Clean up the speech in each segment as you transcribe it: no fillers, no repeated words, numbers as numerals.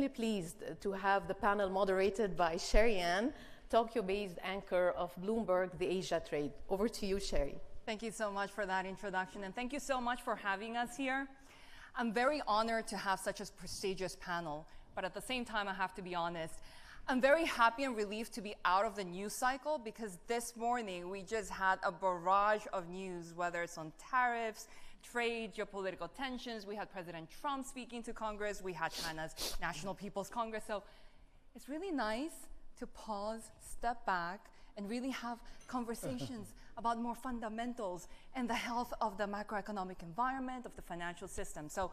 extremely pleased to have the panel moderated by Sherry Ann, Tokyo-based anchor of Bloomberg, the Asia Trade. Over to you, Sherry. Thank you so much for that introduction, and thank you so much for having us here. I'm very honored to have such a prestigious panel, but at the same time, I have to be honest, I'm very happy and relieved to be out of the news cycle, because this morning we just had a barrage of news, whether it's on tariffs, trade, geopolitical tensions. We had President Trump speaking to Congress. We had China's National People's Congress. So it's really nice to pause, step back, and really have conversations about more fundamentals and the health of the macroeconomic environment, of the financial system. So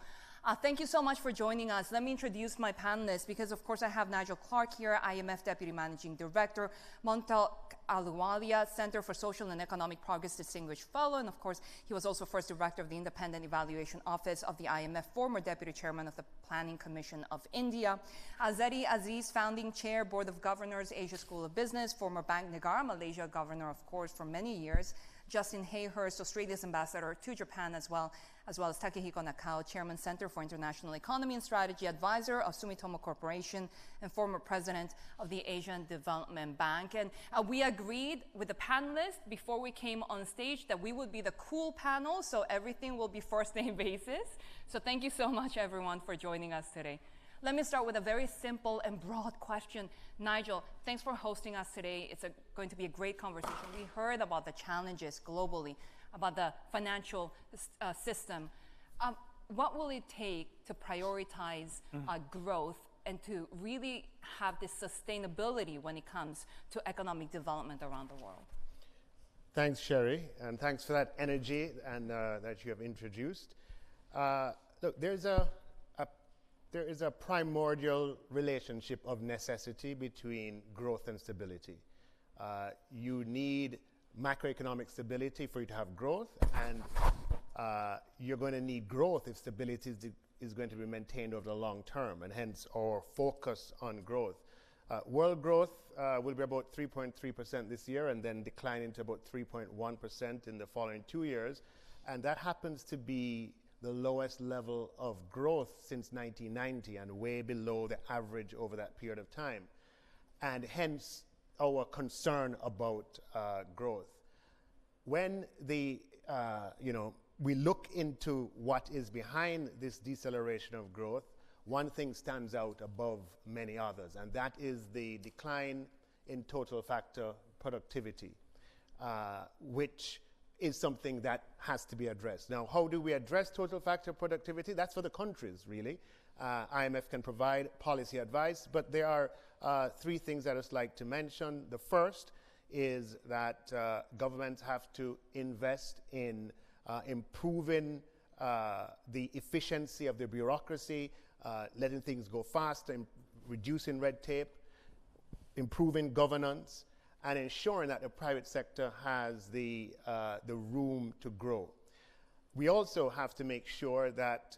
thank you so much for joining us. Let me introduce my panelists, because of course I have Nigel Clark here, IMF Deputy Managing Director, Montel Aluwalia, Center for Social and Economic Progress Distinguished Fellow, and of course he was also first Director of the Independent Evaluation Office of the IMF, former Deputy Chairman of the Planning Commission of India. Azeri Aziz, Founding Chair, Board of Governors, Asia School of Business, former Bank Negara Malaysia Governor, of course, for many years. Justin Hayhurst, Australia's ambassador to Japan as well as Takehiko Nakao, Chairman, Center for International Economy and Strategy, advisor of Sumitomo Corporation, and former president of the Asian Development Bank. And we agreed with the panelists before we came on stage that we would be the cool panel, so everything will be first name basis. So thank you so much, everyone, for joining us today. Let me start with a very simple and broad question. Nigel, thanks for hosting us today. It's going to be a great conversation. We heard about the challenges globally, about the financial system. What will it take to prioritize growth and to really have this sustainability when it comes to economic development around the world? Thanks, Sherry, and thanks for that energy and that you have introduced. Look, there is a primordial relationship of necessity between growth and stability. You need macroeconomic stability for you to have growth, and you're going to need growth if stability is going to be maintained over the long term, and hence our focus on growth. World growth will be about 3.3% this year, and then declining to about 3.1% in the following 2 years, and that happens to be the lowest level of growth since 1990 and way below the average over that period of time, and hence our concern about growth. When we look into what is behind this deceleration of growth, one thing stands out above many others, and that is the decline in total factor productivity, which is something that has to be addressed. Now, how do we address total factor productivity? That's for the countries, really. IMF can provide policy advice, but there are three things that I'd just like to mention. The first is that governments have to invest in improving the efficiency of the bureaucracy, letting things go faster, reducing red tape, improving governance, and ensuring that the private sector has the room to grow. We also have to make sure that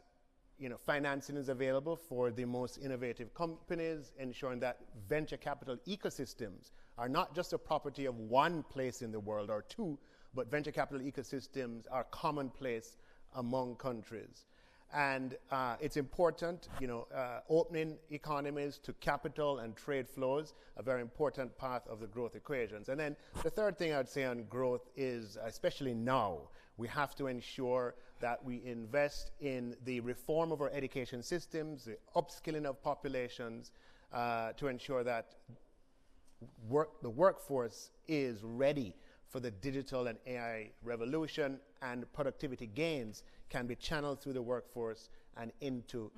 financing is available for the most innovative companies, ensuring that venture capital ecosystems are not just a property of one place in the world or two, but venture capital ecosystems are commonplace among countries. And it's important, opening economies to capital and trade flows, a very important part of the growth equations. And then the third thing I'd say on growth is, especially now, we have to ensure that we invest in the reform of our education systems, the upskilling of populations, to ensure that the workforce is ready for the digital and AI revolution, and productivity gains can be channeled through the workforce and into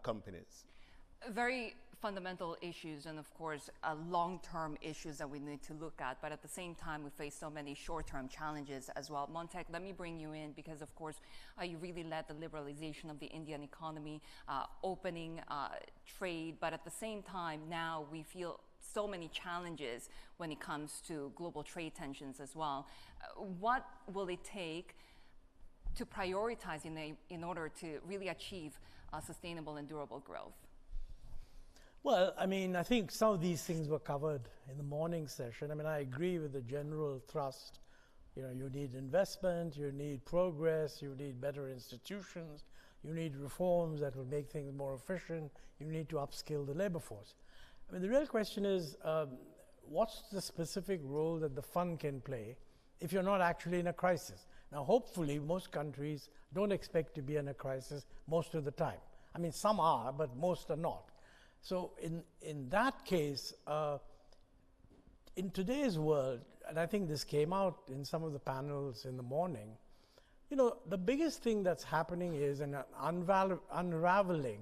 companies. Very fundamental issues, and of course long-term issues that we need to look at, but at the same time we face so many short-term challenges as well. Montek, let me bring you in, because of course you really led the liberalization of the Indian economy, opening trade, but at the same time now we feel so many challenges when it comes to global trade tensions as well. What will it take to prioritize in order to really achieve sustainable and durable growth? Well, I think some of these things were covered in the morning session. I agree with the general thrust. You need investment, you need progress, you need better institutions, you need reforms that will make things more efficient, you need to upskill the labor force. I mean, the real question is, what's the specific role that the fund can play if you're not actually in a crisis? Now, hopefully, most countries don't expect to be in a crisis most of the time. I mean, some are, but most are not. So in that case, in today's world, and I think this came out in some of the panels in the morning, you know, the biggest thing that's happening is an unraveling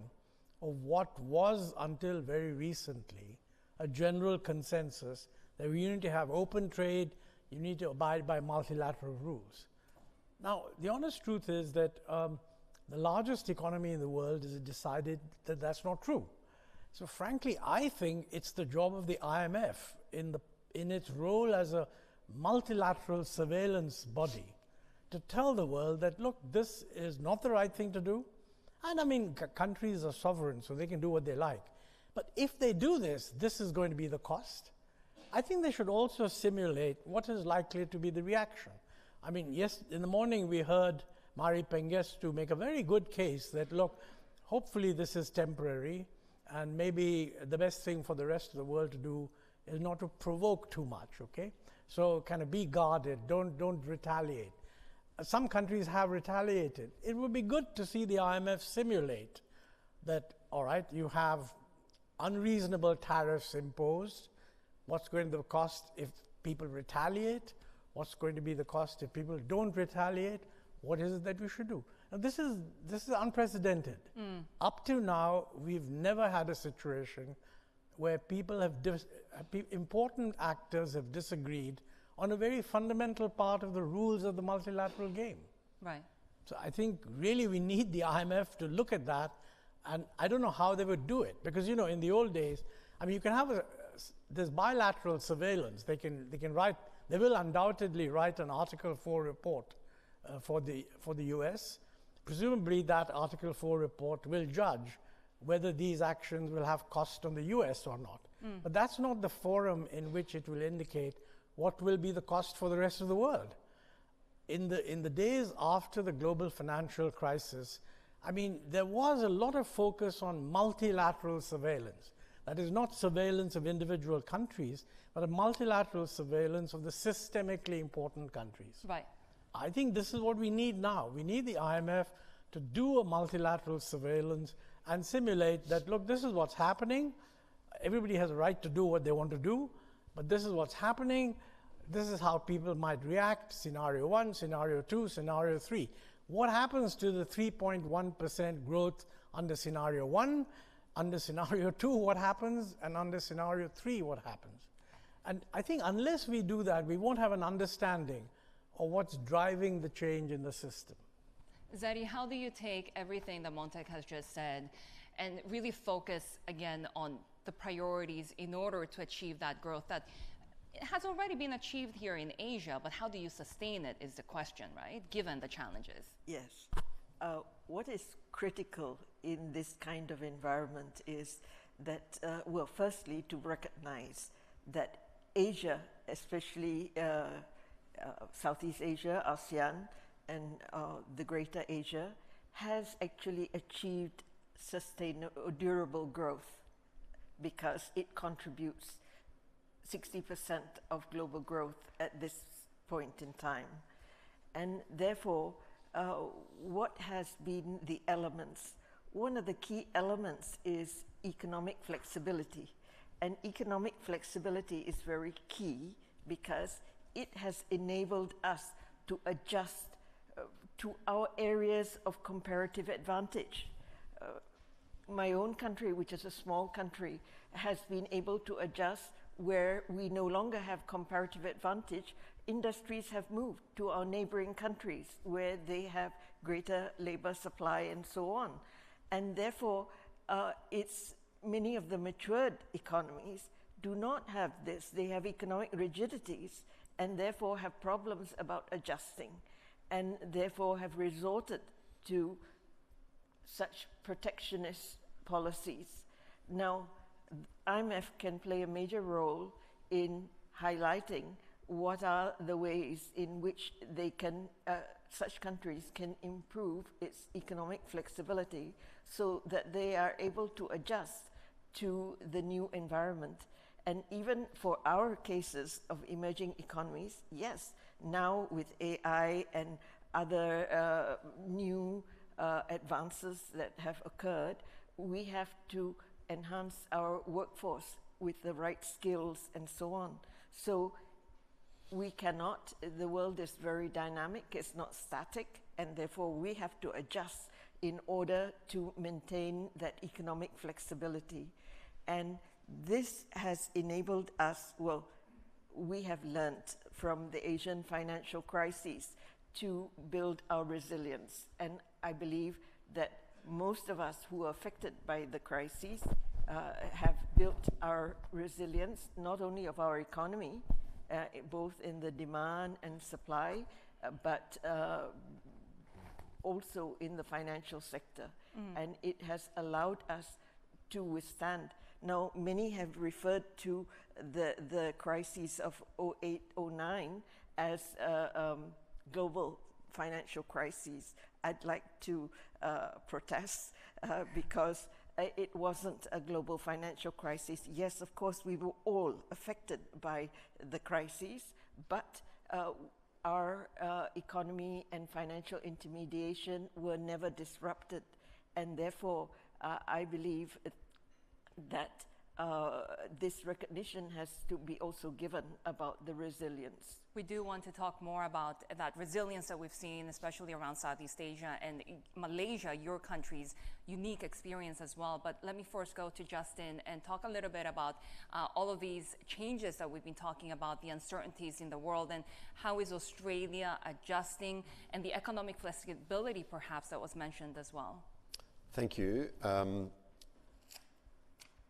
of what was until very recently a general consensus that we need to have open trade, you need to abide by multilateral rules. Now, the honest truth is that the largest economy in the world has decided that that's not true. So frankly, I think it's the job of the IMF in its role as a multilateral surveillance body to tell the world that, look, this is not the right thing to do. And I mean, countries are sovereign, so they can do what they like. But if they do this, this is going to be the cost. I think they should also simulate what is likely to be the reaction. I mean, yes, in the morning we heard Mari Pengestu make a very good case that, look, hopefully this is temporary, and maybe the best thing for the rest of the world to do is not to provoke too much, okay? So kind of be guarded, don't retaliate. Some countries have retaliated. It would be good to see the IMF simulate that, all right, you have unreasonable tariffs imposed. What's going to be the cost if people retaliate? What's going to be the cost if people don't retaliate? What is it that we should do? Now, this is unprecedented. Up to now, we've never had a situation where people have important actors have disagreed on a very fundamental part of the rules of the multilateral game. Right. So I think really we need the IMF to look at that, and I don't know how they would do it, because you know, in the old days, I mean, you can have there's bilateral surveillance. They will undoubtedly write an Article 4 report for the US. Presumably that Article 4 report will judge whether these actions will have cost on the US or not. But that's not the forum in which it will indicate what will be the cost for the rest of the world. In the days after the global financial crisis, I mean, there was a lot of focus on multilateral surveillance. That is not surveillance of individual countries, but a multilateral surveillance of the systemically important countries. Right. I think this is what we need now. We need the IMF to do a multilateral surveillance and simulate that, look, this is what's happening. Everybody has a right to do what they want to do, but this is what's happening. This is how people might react. Scenario 1, scenario 2, scenario 3. What happens to the 3.1% growth under scenario 1? Under scenario 2, what happens? And under scenario 3, what happens? And I think unless we do that, we won't have an understanding of what's driving the change in the system. Zeddy, how do you take everything that Montek has just said and really focus again on the priorities in order to achieve that growth that has already been achieved here in Asia, but how do you sustain it is the question, right, given the challenges? Yes. What is critical in this kind of environment is that, well, firstly, to recognize that Asia, especially Southeast Asia, ASEAN, and the Greater Asia, has actually achieved sustainable, durable growth because it contributes 60% of global growth at this point in time. And therefore, what has been the elements? One of the key elements is economic flexibility. And economic flexibility is very key because it has enabled us to adjust to our areas of comparative advantage. My own country, which is a small country, has been able to adjust where we no longer have comparative advantage. Industries have moved to our neighboring countries where they have greater labor supply and so on. And therefore, many of the matured economies do not have this. They have economic rigidities and therefore have problems about adjusting, and therefore have resorted to such protectionist policies. Now, IMF can play a major role in highlighting what are the ways in which they can, such countries can improve its economic flexibility so that they are able to adjust to the new environment. And even for our cases of emerging economies, yes, now with AI and other new advances that have occurred, we have to enhance our workforce with the right skills and so on. So we cannot, the world is very dynamic, it's not static, and therefore we have to adjust in order to maintain that economic flexibility. And this has enabled us, well, we have learned from the Asian financial crises to build our resilience. And I believe that most of us who are affected by the crises have built our resilience, not only of our economy, both in the demand and supply, but also in the financial sector. And it has allowed us to withstand. Now, many have referred to the crises of 08, 09 as global financial crises. I'd like to protest because it wasn't a global financial crisis. Yes, of course, we were all affected by the crises, but our economy and financial intermediation were never disrupted. And therefore, I believe that this recognition has to be also given about the resilience. We do want to talk more about that resilience that we've seen, especially around Southeast Asia and Malaysia, your country's unique experience as well. But let me first go to Justin and talk a little bit about all of these changes that we've been talking about, the uncertainties in the world, and how is Australia adjusting, and the economic flexibility perhaps that was mentioned as well. Thank you.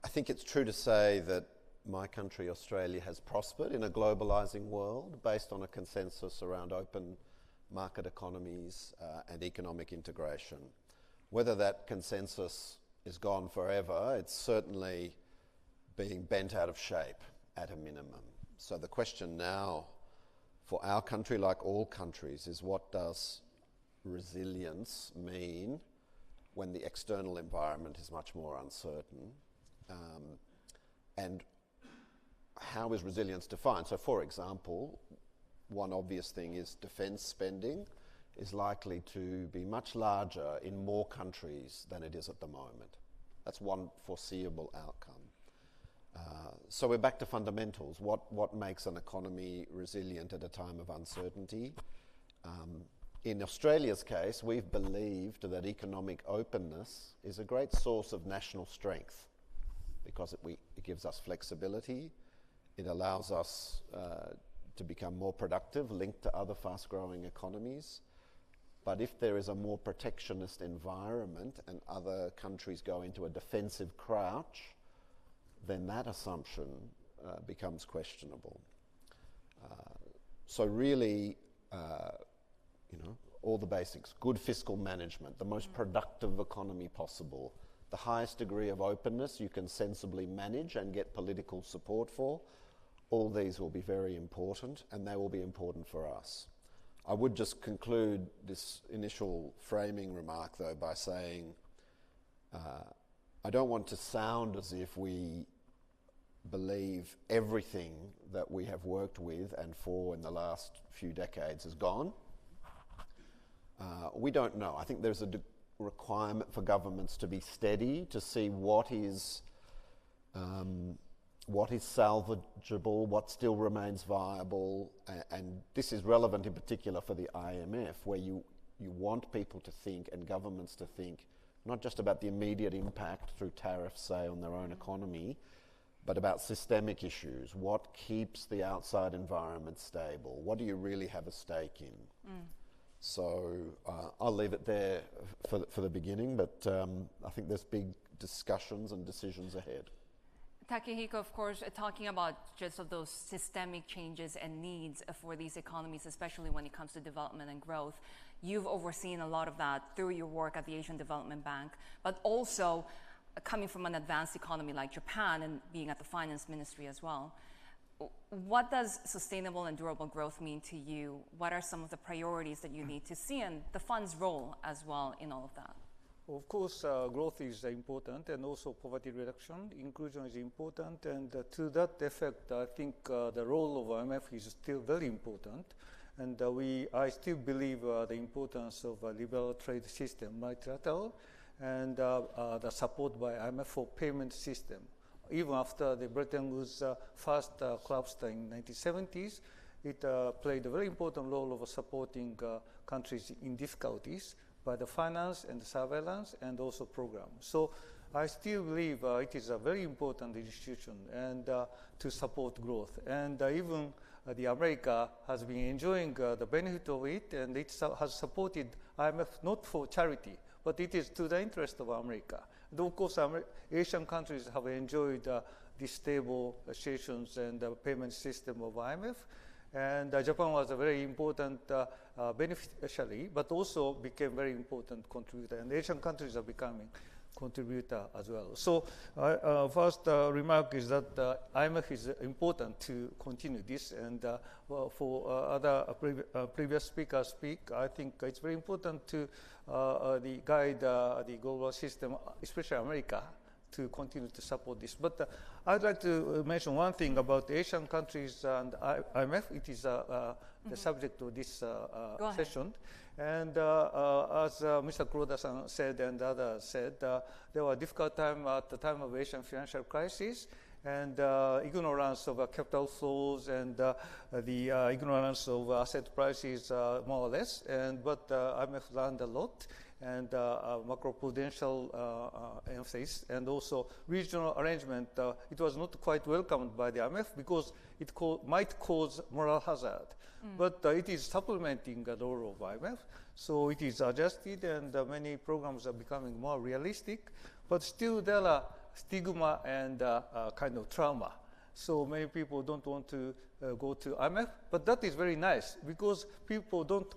I think it's true to say that my country, Australia, has prospered in a globalising world based on a consensus around open market economies and economic integration. Whether that consensus is gone forever, it's certainly being bent out of shape at a minimum. So the question now for our country, like all countries, is what does resilience mean when the external environment is much more uncertain? And how is resilience defined? So, for example, one obvious thing is defence spending is likely to be much larger in more countries than it is at the moment. That's one foreseeable outcome. So we're back to fundamentals. What makes an economy resilient at a time of uncertainty? In Australia's case, we've believed that economic openness is a great source of national strength because it gives us flexibility. It allows us to become more productive, linked to other fast-growing economies. But if there is a more protectionist environment and other countries go into a defensive crouch, then that assumption becomes questionable. So really, all the basics, good fiscal management, the most productive economy possible, the highest degree of openness you can sensibly manage and get political support for, all these will be very important, and they will be important for us. I would just conclude this initial framing remark, though, by saying I don't want to sound as if we believe everything that we have worked with and for in the last few decades is gone. We don't know. I think there's a requirement for governments to be steady, to see what is salvageable, what still remains viable, and this is relevant in particular for the IMF, where you want people to think and governments to think not just about the immediate impact through tariffs, say, on their own economy, but about systemic issues. What keeps the outside environment stable? What do you really have a stake in? So I'll leave it there for the beginning, but I think there's big discussions and decisions ahead. Takehiko, of course, talking about just of those systemic changes and needs for these economies, especially when it comes to development and growth. You've overseen a lot of that through your work at the Asian Development Bank, but also coming from an advanced economy like Japan and being at the finance ministry as well. what does sustainable and durable growth mean to you? What are some of the priorities that you need to see, and the fund's role as well in all of that? Of course, growth is important, and also poverty reduction, inclusion is important, and to that effect, I think the role of IMF is still very important, and I still believe the importance of a liberal trade system, multilateral, and the support by IMF for payment system. Even after the Bretton Woods first collapsed in 1970s, it played a very important role of supporting countries in difficulties by the finance and the surveillance and also program. So I still believe it is a very important institution and to support growth. And even the America has been enjoying the benefit of it, and it has supported IMF not for charity, but it is to the interest of America. And of course, Asian countries have enjoyed the stable situations and payment system of IMF. And Japan was a very important beneficiary, but also became very important contributor. And Asian countries are becoming contributor as well. So first remark is that IMF is important to continue this. And for other previous speakers speak, I think it's very important to guide the global system, especially America, to continue to support this. But I'd like to mention one thing about Asian countries and IMF. It is the subject of this session. And as Mr. Kuroda-san said and others said, there were difficult time at the time of Asian financial crisis, and ignorance of capital flows and the ignorance of asset prices more or less. But IMF learned a lot, and macroprudential emphasis, and also regional arrangement. It was not quite welcomed by the IMF because it might cause moral hazard. But it is supplementing the role of IMF. So it is adjusted, and many programs are becoming more realistic. But still there are stigma and kind of trauma. So many people don't want to go to IMF, but that is very nice because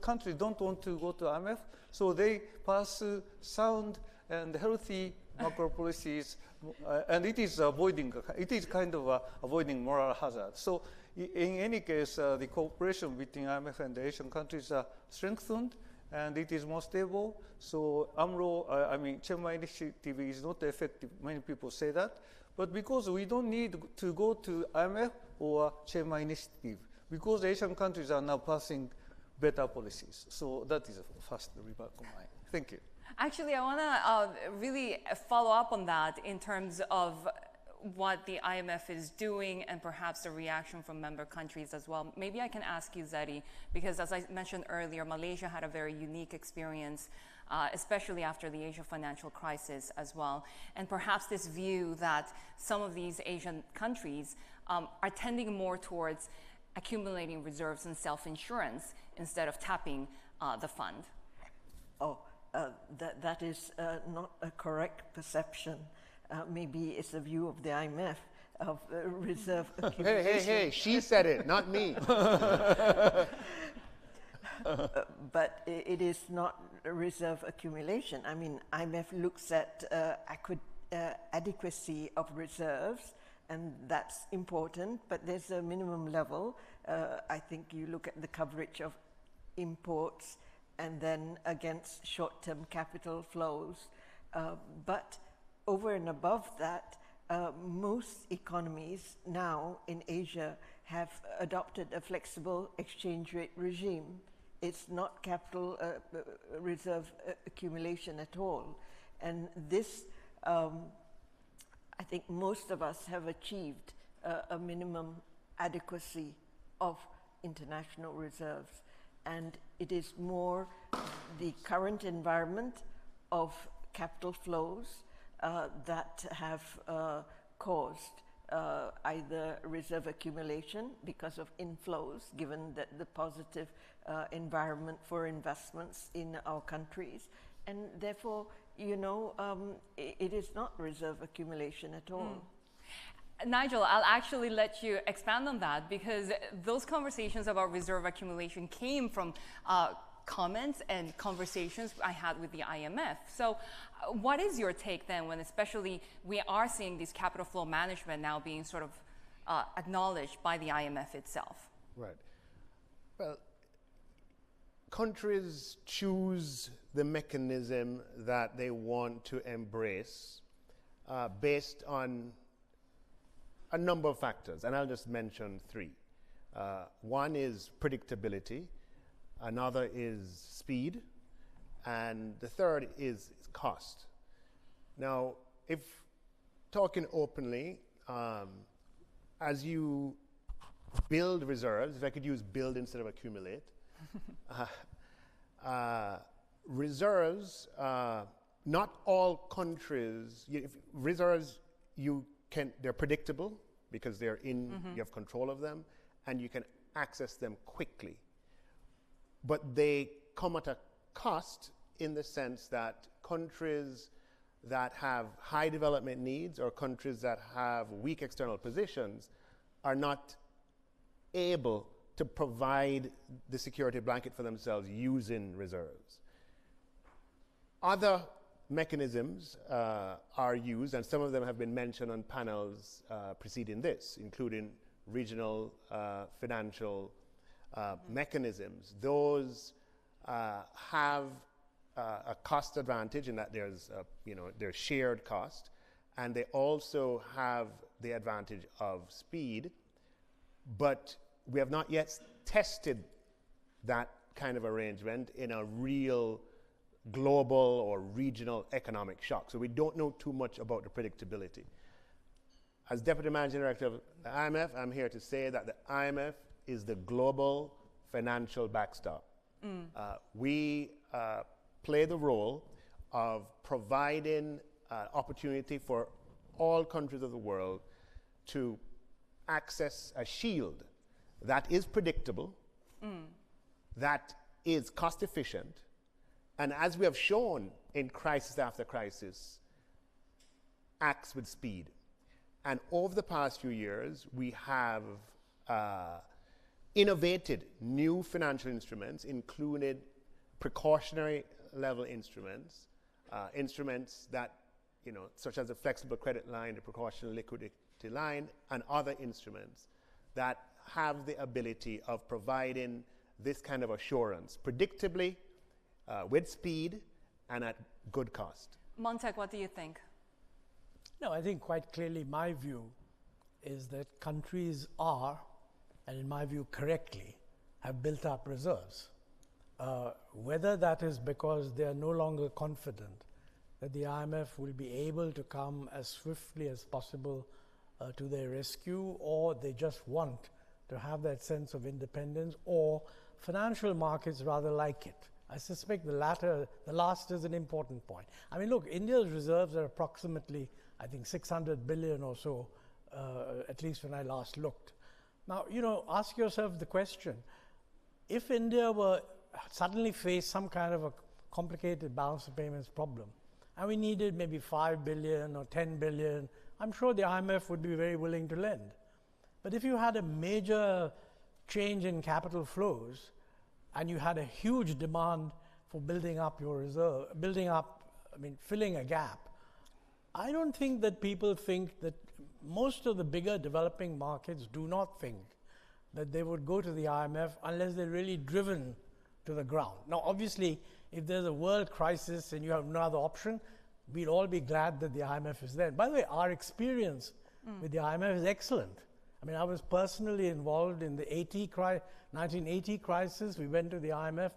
countries don't want to go to IMF, so they pursue sound and healthy macro policies, and it is kind of avoiding moral hazard. So in any case, the cooperation between IMF and the Asian countries are strengthened, and it is more stable. So Chiang-Mai initiative is not effective. Many people say that. But because we don't need to go to IMF or Chiang-Mai initiative, because Asian countries are now passing better policies. So that is a first remark of mine. Thank you. Actually, I want to really follow up on that in terms of what the IMF is doing and perhaps the reaction from member countries as well. Maybe I can ask you, Zedi, because as I mentioned earlier, Malaysia had a very unique experience, especially after the Asia financial crisis as well. And perhaps this view that some of these Asian countries are tending more towards accumulating reserves and self-insurance instead of tapping the fund. That is not a correct perception. Maybe it's a view of the IMF of reserve accumulation. Hey, she said it, not me. But it is not reserve accumulation. I mean, IMF looks at adequacy of reserves, and that's important, but there's a minimum level. I think you look at the coverage of imports and then against short-term capital flows. But over and above that, most economies now in Asia have adopted a flexible exchange rate regime. It's not capital reserve accumulation at all. And this, I think most of us have achieved a minimum adequacy of international reserves. And it is more the current environment of capital flows that have caused either reserve accumulation because of inflows, given that the positive environment for investments in our countries. And therefore, you know, it is not reserve accumulation at all. Nigel, I'll actually let you expand on that, because those conversations about reserve accumulation came from comments and conversations I had with the IMF. So what is your take then, when especially we are seeing this capital flow management now being sort of acknowledged by the IMF itself. Right. Well, countries choose the mechanism that they want to embrace based on a number of factors, and I'll just mention three. One is predictability, another is speed, and the third is cost. Now, if talking openly, as you build reserves, if I could use build instead of accumulate, reserves, not all countries, reserves, they're predictable because they're in, you have control of them, and you can access them quickly. But they come at a cost in the sense that countries that have high development needs or countries that have weak external positions are not able to provide the security blanket for themselves using reserves. Other mechanisms are used, and some of them have been mentioned on panels preceding this, including regional financial mechanisms. Those have a cost advantage in that there's shared cost, and they also have the advantage of speed, but we have not yet tested that kind of arrangement in a real global or regional economic shock. So we don't know too much about the predictability. As Deputy Managing Director of the IMF, I'm here to say that the IMF is the global financial backstop. We play the role of providing opportunity for all countries of the world to access a shield that is predictable, that is cost efficient, and as we have shown in crisis after crisis, acts with speed. And over the past few years, we have innovated new financial instruments, including precautionary level instruments, instruments that, such as the flexible credit line, the precautionary liquidity line, and other instruments that have the ability of providing this kind of assurance, predictably, with speed, and at good cost. Montek, what do you think? No, I think quite clearly my view is that countries are, and in my view correctly, have built up reserves. Whether that is because they are no longer confident that the IMF will be able to come as swiftly as possible to their rescue, or they just want to have that sense of independence, or financial markets rather like it. I suspect the last is an important point. I mean, look, India's reserves are approximately, I think, 600 billion or so, at least when I last looked. Now, ask yourself the question, if India were suddenly faced some kind of a complicated balance of payments problem, and we needed maybe 5 billion or 10 billion, I'm sure the IMF would be very willing to lend. But if you had a major change in capital flows, and you had a huge demand for building up your reserve, filling a gap, I don't think that people think that most of the bigger developing markets do not think that they would go to the IMF unless they're really driven to the ground. Now, obviously, if there's a world crisis and you have no other option, we'd all be glad that the IMF is there. By the way, our experience with the IMF is excellent. I mean, I was personally involved in the 1980 crisis. We went to the IMF.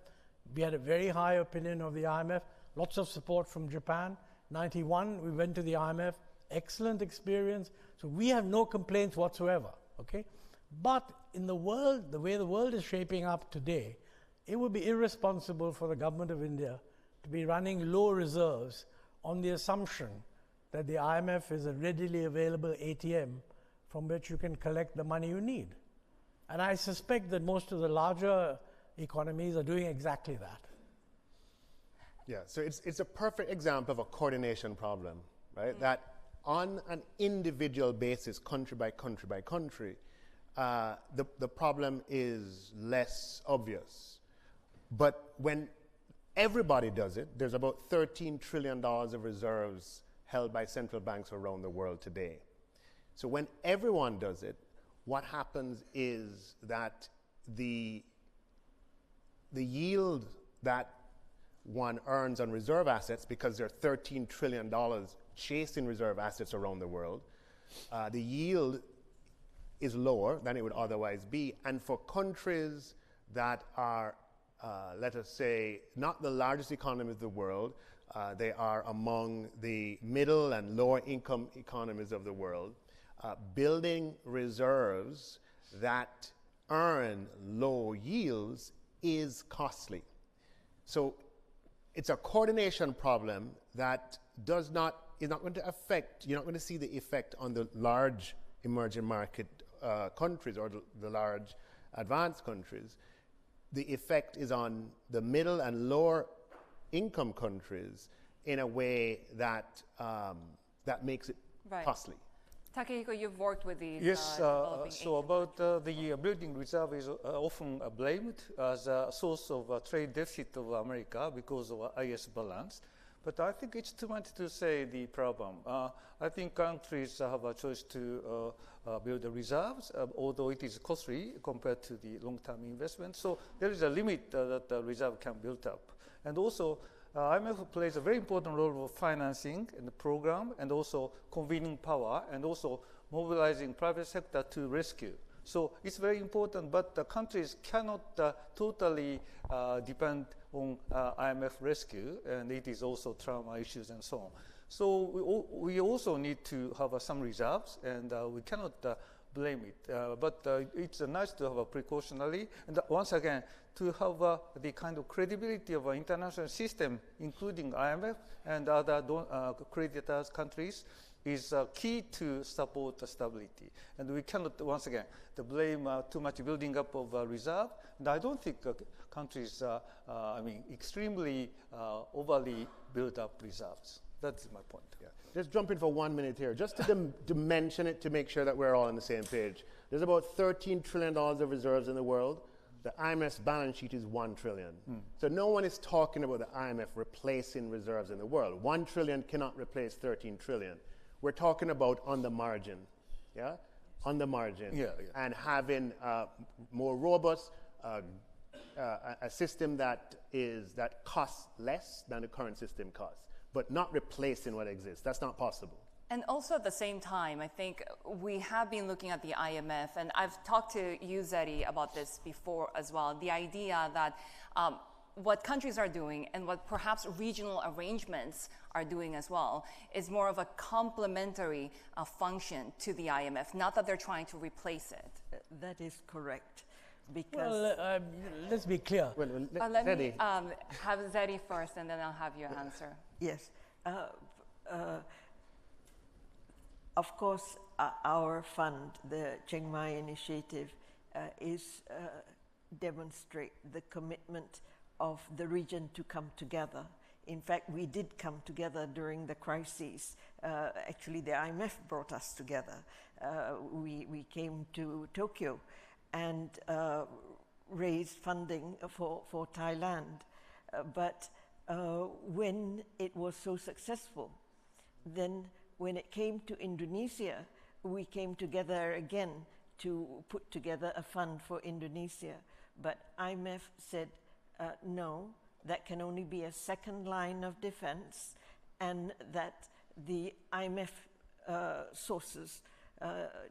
We had a very high opinion of the IMF, lots of support from Japan. 91, we went to the IMF, excellent experience. So we have no complaints whatsoever, okay? But in the world, the way the world is shaping up today, it would be irresponsible for the government of India to be running low reserves on the assumption that the IMF is a readily available ATM from which you can collect the money you need. And I suspect that most of the larger economies are doing exactly that. Yeah, so it's a perfect example of a coordination problem, right? That on an individual basis, country by country by country, the problem is less obvious. But when everybody does it, there's about $13 trillion of reserves held by central banks around the world today. So when everyone does it, what happens is that the yield that one earns on reserve assets, because there are $13 trillion chasing reserve assets around the world, the yield is lower than it would otherwise be. And for countries that are, let us say, not the largest economies of the world, they are among the middle and lower income economies of the world, building reserves that earn low yields is costly. So it's a coordination problem that is not going to affect, you're not going to see the effect on the large emerging market countries or the large advanced countries. The effect is on the middle and lower income countries in a way that that makes it costly. Takehiko, you've worked with these Yes, so about the building reserve is often blamed as a source of trade deficit of America because of IS balance. But I think it's too much to say the problem. I think countries have a choice to build the reserves, although it is costly compared to the long-term investment. So there is a limit that the reserve can build up. And also, IMF plays a very important role of financing in the program and also convening power and also mobilizing private sector to rescue. So it's very important, but the countries cannot totally depend on IMF rescue, and it is also trauma issues and so on. So we also need to have some reserves, and we cannot blame it. But it's nice to have a precautionary, and once again, to have the kind of credibility of an international system, including IMF and other creditors countries, is key to support stability. And we cannot, once again, blame too much building up of reserve. And I don't think countries, extremely overly build up reserves. That's my point. Yeah. Let's jump in for 1 minute here, just to mention it, to make sure that we're all on the same page. There's about $13 trillion of reserves in the world. The IMF's balance sheet is $1 trillion. So no one is talking about the IMF replacing reserves in the world. $1 trillion cannot replace $13 trillion. We're talking about on the margin, yeah? On the margin. And having more robust, a system that costs less than the current system costs, but not replacing what exists. That's not possible. And also at the same time, I think we have been looking at the IMF, and I've talked to you, Zeddy, about this before as well, the idea that what countries are doing and what perhaps regional arrangements are doing as well is more of a complementary function to the IMF, not that they're trying to replace it. That is correct. Because let's be clear. Let me have Zeddy first, and then I'll have you answer. Yes. Of course, our fund, the Chiang Mai Initiative, is demonstrate the commitment of the region to come together. In fact, we did come together during the crises. Actually, the IMF brought us together. We came to Tokyo and raised funding for Thailand. But when it was so successful, then when it came to Indonesia, we came together again to put together a fund for Indonesia. But IMF said, no, that can only be a second line of defense, and that the IMF sources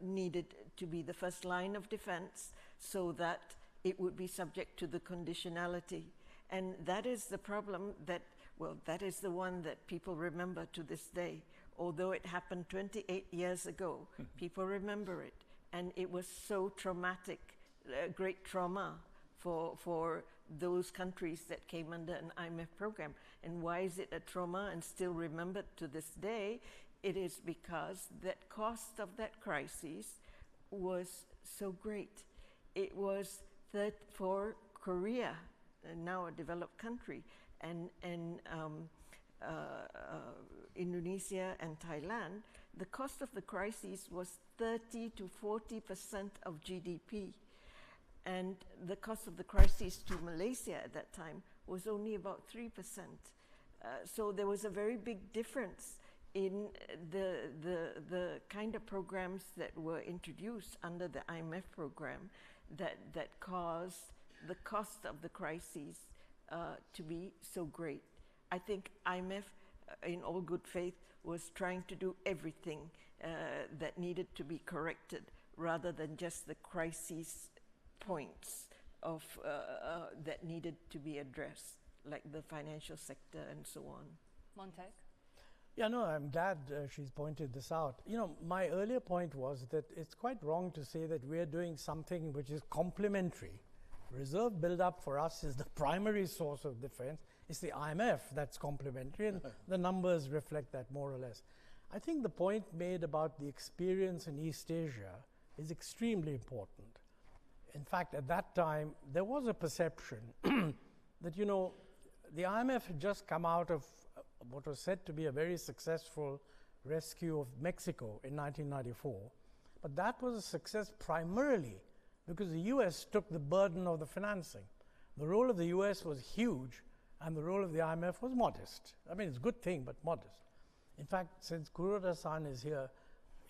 needed to be the first line of defense so that it would be subject to the conditionality. And that is the problem that, well, that is the one that people remember to this day. Although it happened 28 years ago, people remember it. And it was so traumatic, great trauma for those countries that came under an IMF program. And why is it a trauma and still remembered to this day? It is because that cost of that crisis was so great. It was for Korea, now a developed country, and Indonesia and Thailand, the cost of the crisis was 30 to 40% of GDP. And the cost of the crisis to Malaysia at that time was only about 3%. So there was a very big difference in the kind of programs that were introduced under the IMF program that caused the cost of the crises to be so great. I think IMF, in all good faith, was trying to do everything that needed to be corrected rather than just the crises points of that needed to be addressed, like the financial sector and so on. Montag? Yeah, no, I'm glad she's pointed this out. You know, my earlier point was that it's quite wrong to say that we're doing something which is complementary. Reserve build-up for us is the primary source of defense. It's the IMF that's complementary, and the numbers reflect that more or less. I think the point made about the experience in East Asia is extremely important. In fact, at that time, there was a perception that, you know, the IMF had just come out of what was said to be a very successful rescue of Mexico in 1994. But that was a success primarily because the US took the burden of the financing. The role of the US was huge, and the role of the IMF was modest. I mean, it's a good thing, but modest. In fact, since Kuroda-san is here,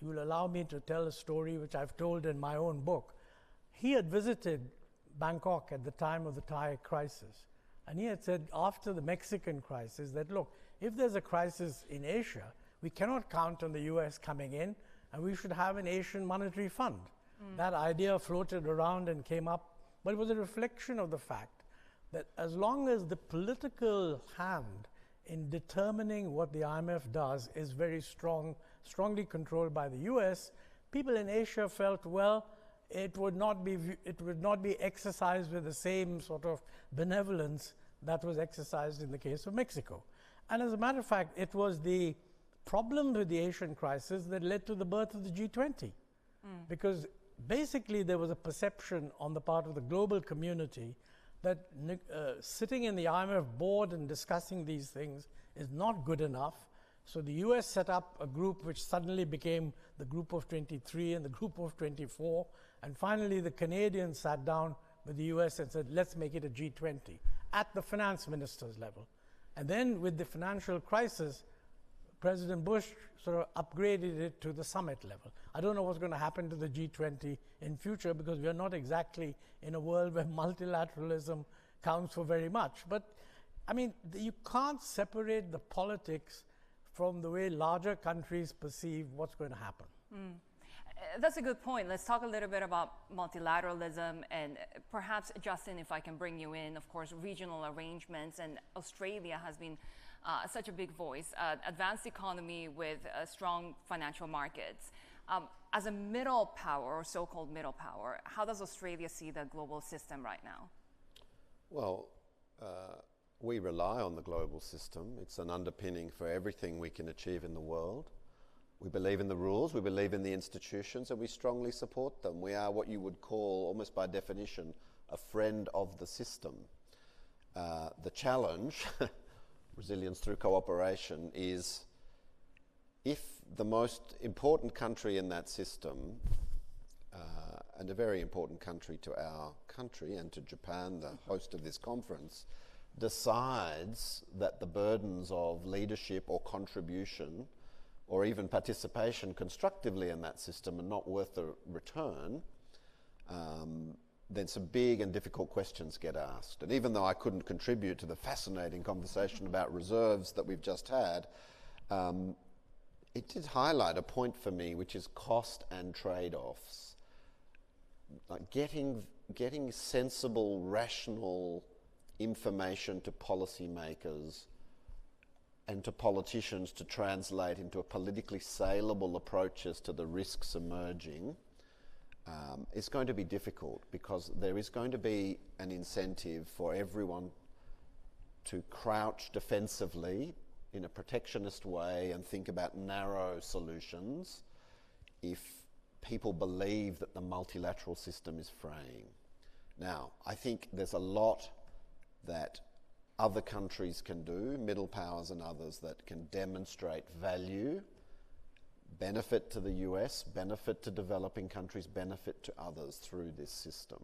you will allow me to tell a story which I've told in my own book. He had visited Bangkok at the time of the Thai crisis, and he had said after the Mexican crisis that, look, if there's a crisis in Asia, we cannot count on the US coming in, and we should have an Asian monetary fund. That idea floated around and came up, but it was a reflection of the fact that as long as the political hand in determining what the IMF does is very strongly controlled by the US, people in Asia felt, well, it would not be exercised with the same sort of benevolence that was exercised in the case of Mexico. And as a matter of fact, it was the problem with the Asian crisis that led to the birth of the G20. Because basically there was a perception on the part of the global community that sitting in the IMF board and discussing these things is not good enough. So the US set up a group which suddenly became the Group of 23 and the Group of 24. And finally, the Canadians sat down with the US and said, let's make it a G20 at the finance minister's level. And then with the financial crisis, President Bush sort of upgraded it to the summit level. I don't know what's going to happen to the G20 in future because we are not exactly in a world where multilateralism counts for very much. But I mean, you can't separate the politics from the way larger countries perceive what's going to happen. That's a good point. Let's talk a little bit about multilateralism and perhaps, Justin, if I can bring you in, of course, regional arrangements, and Australia has been such a big voice, advanced economy with strong financial markets. As a middle power, or so-called middle power, how does Australia see the global system right now? Well, we rely on the global system. It's an underpinning for everything we can achieve in the world. We believe in the rules, we believe in the institutions, and we strongly support them. We are what you would call, almost by definition, a friend of the system. The challenge, resilience through cooperation, is if the most important country in that system, and a very important country to our country and to Japan, the host of this conference, decides that the burdens of leadership or contribution or even participation constructively in that system are not worth the return, then some big and difficult questions get asked. And even though I couldn't contribute to the fascinating conversation about reserves that we've just had, it did highlight a point for me, which is cost and trade-offs. Like getting sensible, rational information to policymakers and to politicians to translate into a politically saleable approaches to the risks emerging is going to be difficult, because there is going to be an incentive for everyone to crouch defensively in a protectionist way and think about narrow solutions if people believe that the multilateral system is fraying. Now, I think there's a lot that other countries can do, middle powers and others, that can demonstrate value, benefit to the US, benefit to developing countries, benefit to others through this system.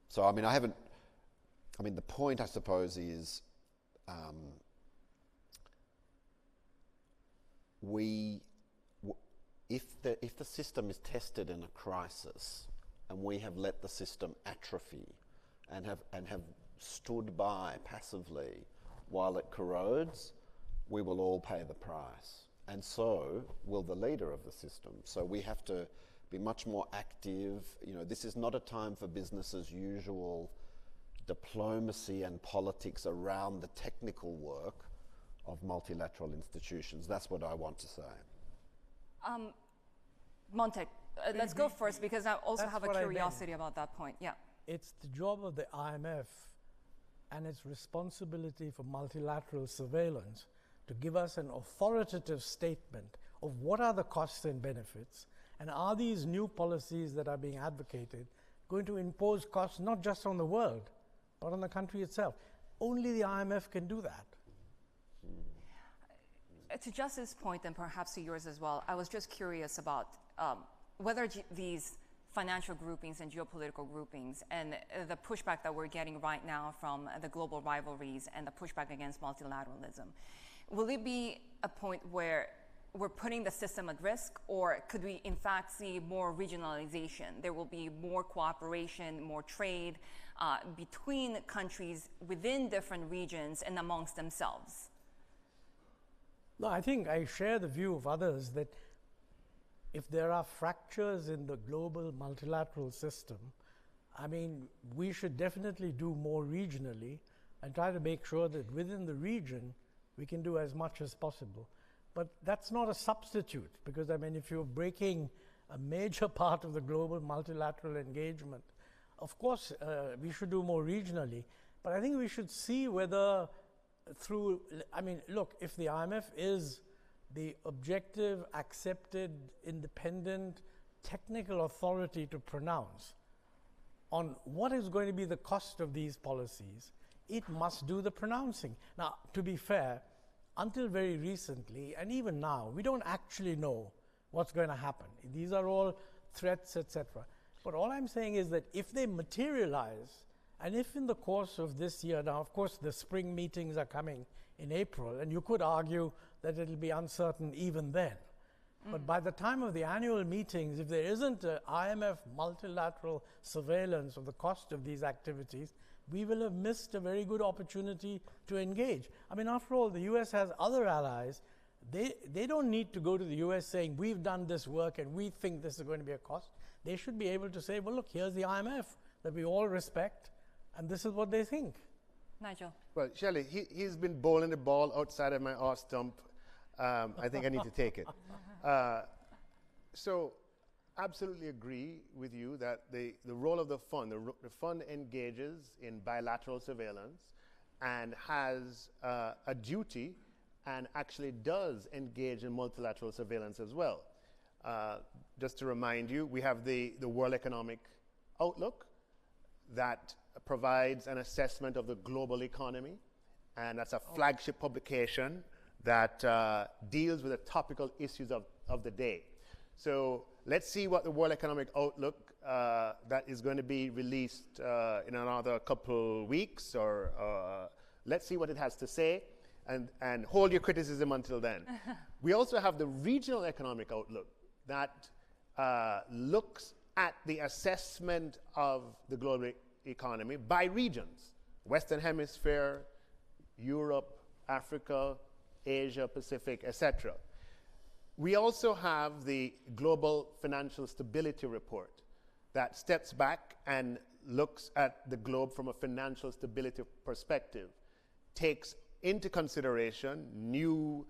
So, I mean, the point, I suppose, is if the system is tested in a crisis and we have let the system atrophy and have stood by passively while it corrodes, we will all pay the price. And so will the leader of the system. So we have to be much more active. You know, this is not a time for business as usual diplomacy and politics around the technical work of multilateral institutions. That's what I want to say. Montek, let's go first because I also That's have a what I curiosity about that point. Yeah. It's the job of the IMF and its responsibility for multilateral surveillance to give us an authoritative statement of what are the costs and benefits, and are these new policies that are being advocated going to impose costs not just on the world, but on the country itself. Only the IMF can do that. To Justice's point, and perhaps to yours as well, I was just curious about whether these financial groupings and geopolitical groupings and the pushback that we're getting right now from the global rivalries and the pushback against multilateralism, will it be a point where we're putting the system at risk, or could we in fact see more regionalization? There will be more cooperation, more trade between countries within different regions and amongst themselves. No, I think I share the view of others that if there are fractures in the global multilateral system, I mean, we should definitely do more regionally and try to make sure that within the region we can do as much as possible. But that's not a substitute, because I mean, if you're breaking a major part of the global multilateral engagement, of course we should do more regionally. But I think we should see whether through, I mean, look, if the IMF is the objective, accepted, independent, technical authority to pronounce on what is going to be the cost of these policies, it must do the pronouncing. Now, to be fair, until very recently, and even now, we don't actually know what's going to happen. These are all threats, etc. But all I'm saying is that if they materialize, and if in the course of this year, now of course the spring meetings are coming in April, and you could argue that it'll be uncertain even then. But by the time of the annual meetings, if there isn't an IMF multilateral surveillance of the cost of these activities, we will have missed a very good opportunity to engage. I mean, after all, the US has other allies. They don't need to go to the US saying, we've done this work and we think this is going to be a cost. They should be able to say, well, look, here's the IMF that we all respect, and this is what they think. Nigel. Well, Shelley, he's been bowling the ball outside of my off stump. I think I need to take it. So, absolutely agree with you that the role of the fund engages in bilateral surveillance and has a duty and actually does engage in multilateral surveillance as well. Just to remind you, we have the World Economic Outlook that provides an assessment of the global economy, and that's a flagship publication that deals with the topical issues of the day. So let's see what the World Economic Outlook that is going to be released in another couple weeks, or let's see what it has to say, and hold your criticism until then. We also have the Regional Economic Outlook that looks at the assessment of the global economy by regions: Western Hemisphere, Europe, Africa, Asia, Pacific, etc. We also have the Global Financial Stability Report that steps back and looks at the globe from a financial stability perspective, takes into consideration new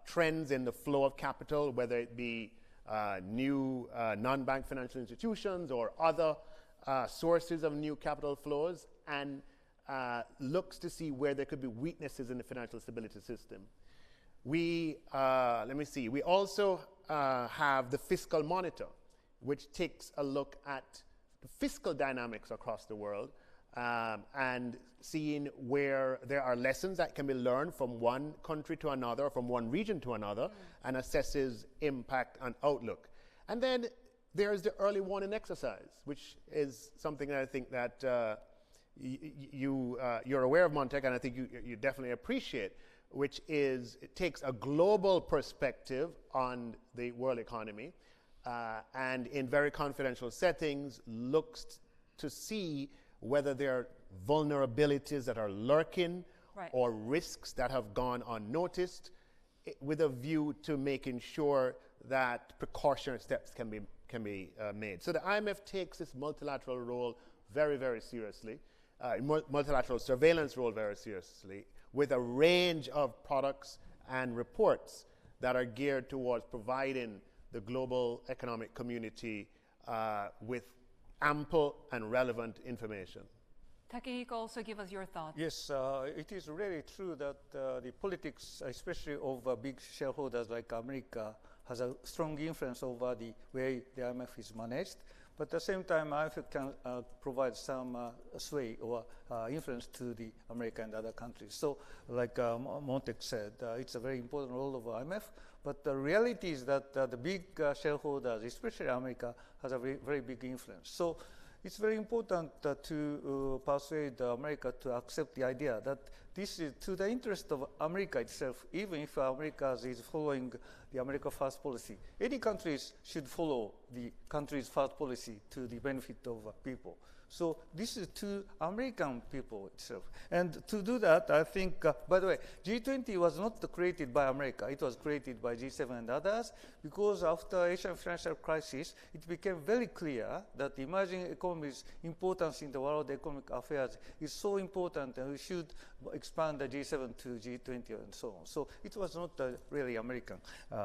trends in the flow of capital, whether it be new non-bank financial institutions or other sources of new capital flows, and looks to see where there could be weaknesses in the financial stability system. We, let me see, we also have the Fiscal Monitor, which takes a look at the fiscal dynamics across the world and seeing where there are lessons that can be learned from one country to another, from one region to another, and assesses impact and outlook. And then there's the early warning exercise, which is something that I think that you're aware of, Montek, and I think you definitely appreciate, which is, it takes a global perspective on the world economy, and in very confidential settings looks to see whether there are vulnerabilities that are lurking or risks that have gone unnoticed, with a view to making sure that precautionary steps can be made. So the IMF takes this multilateral role very, very seriously, multilateral surveillance role very seriously, with a range of products and reports that are geared towards providing the global economic community with ample and relevant information. Takehiko, also give us your thoughts. Yes, it is really true that the politics, especially of big shareholders like America, has a strong influence over the way the IMF is managed. But at the same time, IMF can provide some sway or influence to the America and other countries. So, like Montek said, it's a very important role of IMF. But the reality is that the big shareholders, especially America, has a very, very big influence. So, it's very important to persuade America to accept the idea that this is to the interest of America itself, even if America is following the America First policy. Any countries should follow the country's first policy to the benefit of people. So this is to American people itself. And to do that, I think, by the way, G20 was not created by America. It was created by G7 and others, because after Asian financial crisis, it became very clear that the emerging economies' importance in the world economic affairs is so important, and we should expand the G7 to G20 and so on. So it was not a really American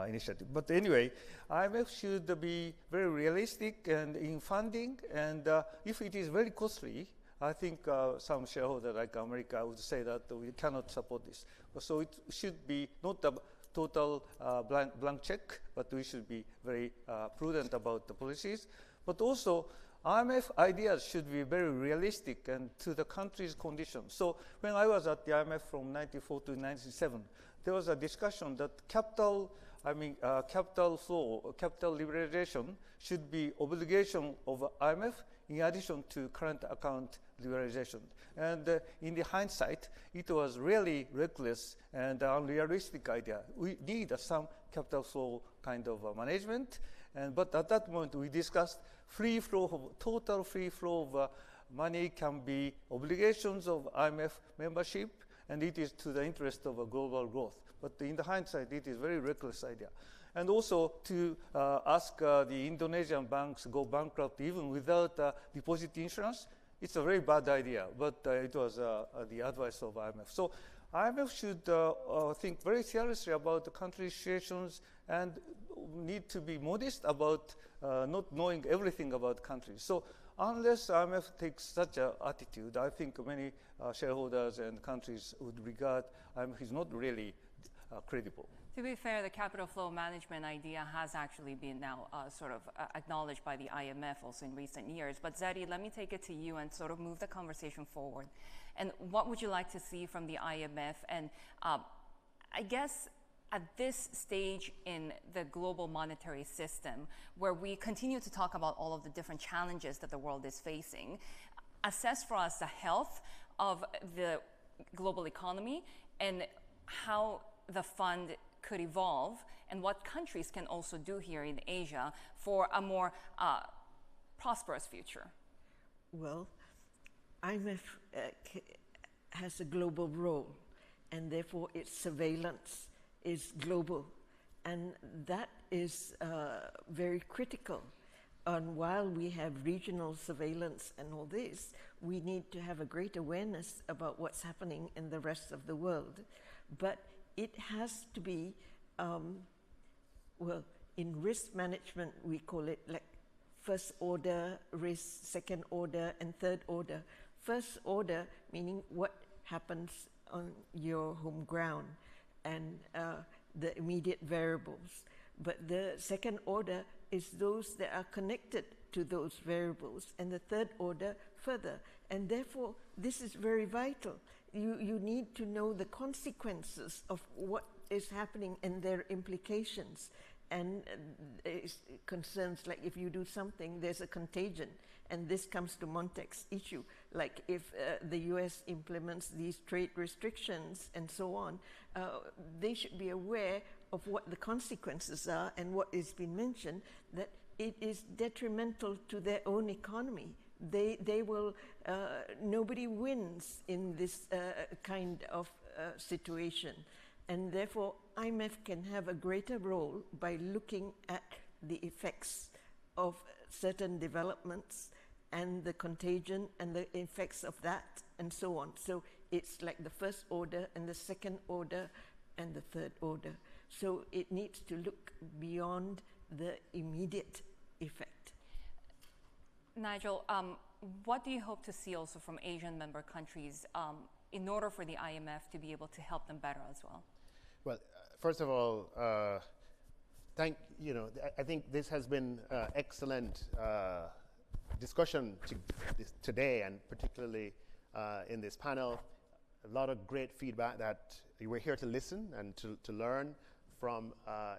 initiative. But anyway, IMF should be very realistic and in funding, and if it is very costly, I think some shareholders like America would say that we cannot support this. So it should be not a total blank check, but we should be very prudent about the policies. But also, IMF ideas should be very realistic and to the country's conditions. So when I was at the IMF from 1994 to 1997, there was a discussion that capital flow, capital liberalization should be obligation of IMF in addition to current account liberalization. And in the hindsight, it was really reckless and unrealistic idea. We need some capital flow kind of management. But at that moment, we discussed total free flow of money can be obligations of IMF membership, and it is to the interest of global growth. But in the hindsight, it is a very reckless idea. And also to ask the Indonesian banks to go bankrupt even without deposit insurance, it's a very bad idea, but it was the advice of IMF. So IMF should think very seriously about the country situations and need to be modest about not knowing everything about countries. So unless IMF takes such an attitude, I think many shareholders and countries would regard IMF is not really credible. To be fair, the capital flow management idea has actually been now sort of acknowledged by the IMF also in recent years. But Zeri, let me take it to you and sort of move the conversation forward. And what would you like to see from the IMF? And I guess at this stage in the global monetary system, where we continue to talk about all of the different challenges that the world is facing, assess for us the health of the global economy and how the fund could evolve, and what countries can also do here in Asia for a more prosperous future. Well, IMF has a global role, and therefore its surveillance is global, and that is very critical. And while we have regional surveillance and all this, we need to have a great awareness about what's happening in the rest of the world. But it has to be, well, in risk management, we call it like first order risk, second order, and third order. First order meaning what happens on your home ground and the immediate variables. But the second order is those that are connected to those variables, and the third order further. And therefore, this is very vital. You need to know the consequences of what is happening and their implications. And there's concerns like if you do something, there's a contagion. And this comes to Montek's issue. Like if the US implements these trade restrictions and so on, they should be aware of what the consequences are and what has been mentioned, that it is detrimental to their own economy. They will, nobody wins in this kind of situation. And therefore, IMF can have a greater role by looking at the effects of certain developments and the contagion and the effects of that and so on. So it's like the first order and the second order and the third order. So it needs to look beyond the immediate effect. Nigel, what do you hope to see also from Asian member countries in order for the IMF to be able to help them better as well? Well, first of all, I think this has been excellent discussion today, and particularly in this panel. A lot of great feedback that we're here to listen and to learn from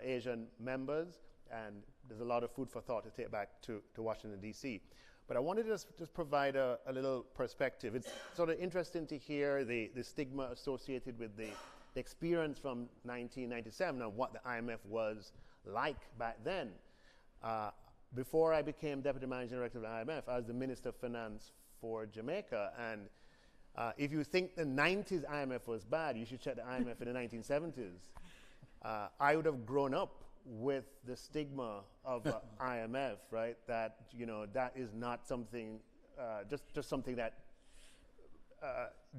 Asian members, and there's a lot of food for thought to take back to Washington, D.C. But I wanted to just provide a little perspective. It's sort of interesting to hear the stigma associated with the experience from 1997 and what the IMF was like back then. Before I became Deputy Managing Director of the IMF, I was the Minister of Finance for Jamaica. And if you think the 90s IMF was bad, you should check the IMF in the 1970s. I would have grown up with the stigma of IMF, right? That, that is not something, just something that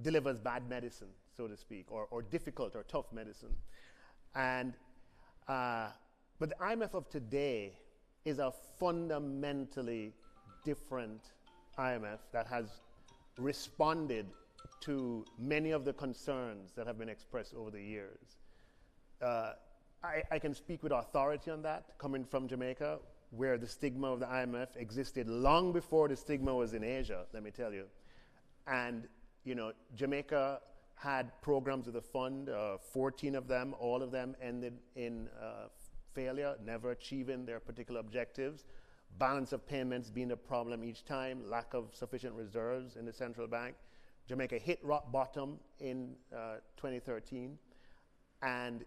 delivers bad medicine, so to speak, or difficult or tough medicine. And, but the IMF of today is a fundamentally different IMF that has responded to many of the concerns that have been expressed over the years. I can speak with authority on that, coming from Jamaica, where the stigma of the IMF existed long before the stigma was in Asia, let me tell you. And, Jamaica had programs with the fund, 14 of them, all of them ended in failure, never achieving their particular objectives. Balance of payments being a problem each time, lack of sufficient reserves in the central bank. Jamaica hit rock bottom in 2013, and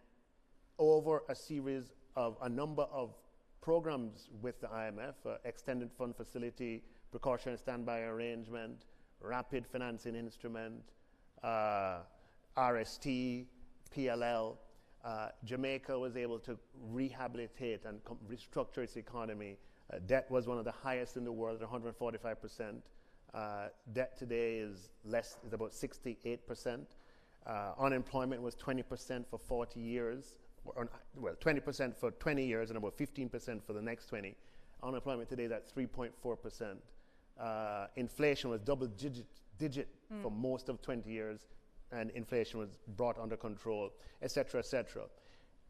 over a series of a number of programs with the IMF, extended fund facility, precautionary standby arrangement, rapid financing instrument, RST, PLL, Jamaica was able to rehabilitate and restructure its economy. Debt was one of the highest in the world at 145%. Debt today is about 68%. Unemployment was 20% for 40 years, well, 20% for 20 years and about 15% for the next 20. Unemployment today is at 3.4%. Inflation was double digit for most of 20 years, and inflation was brought under control, et cetera, et cetera.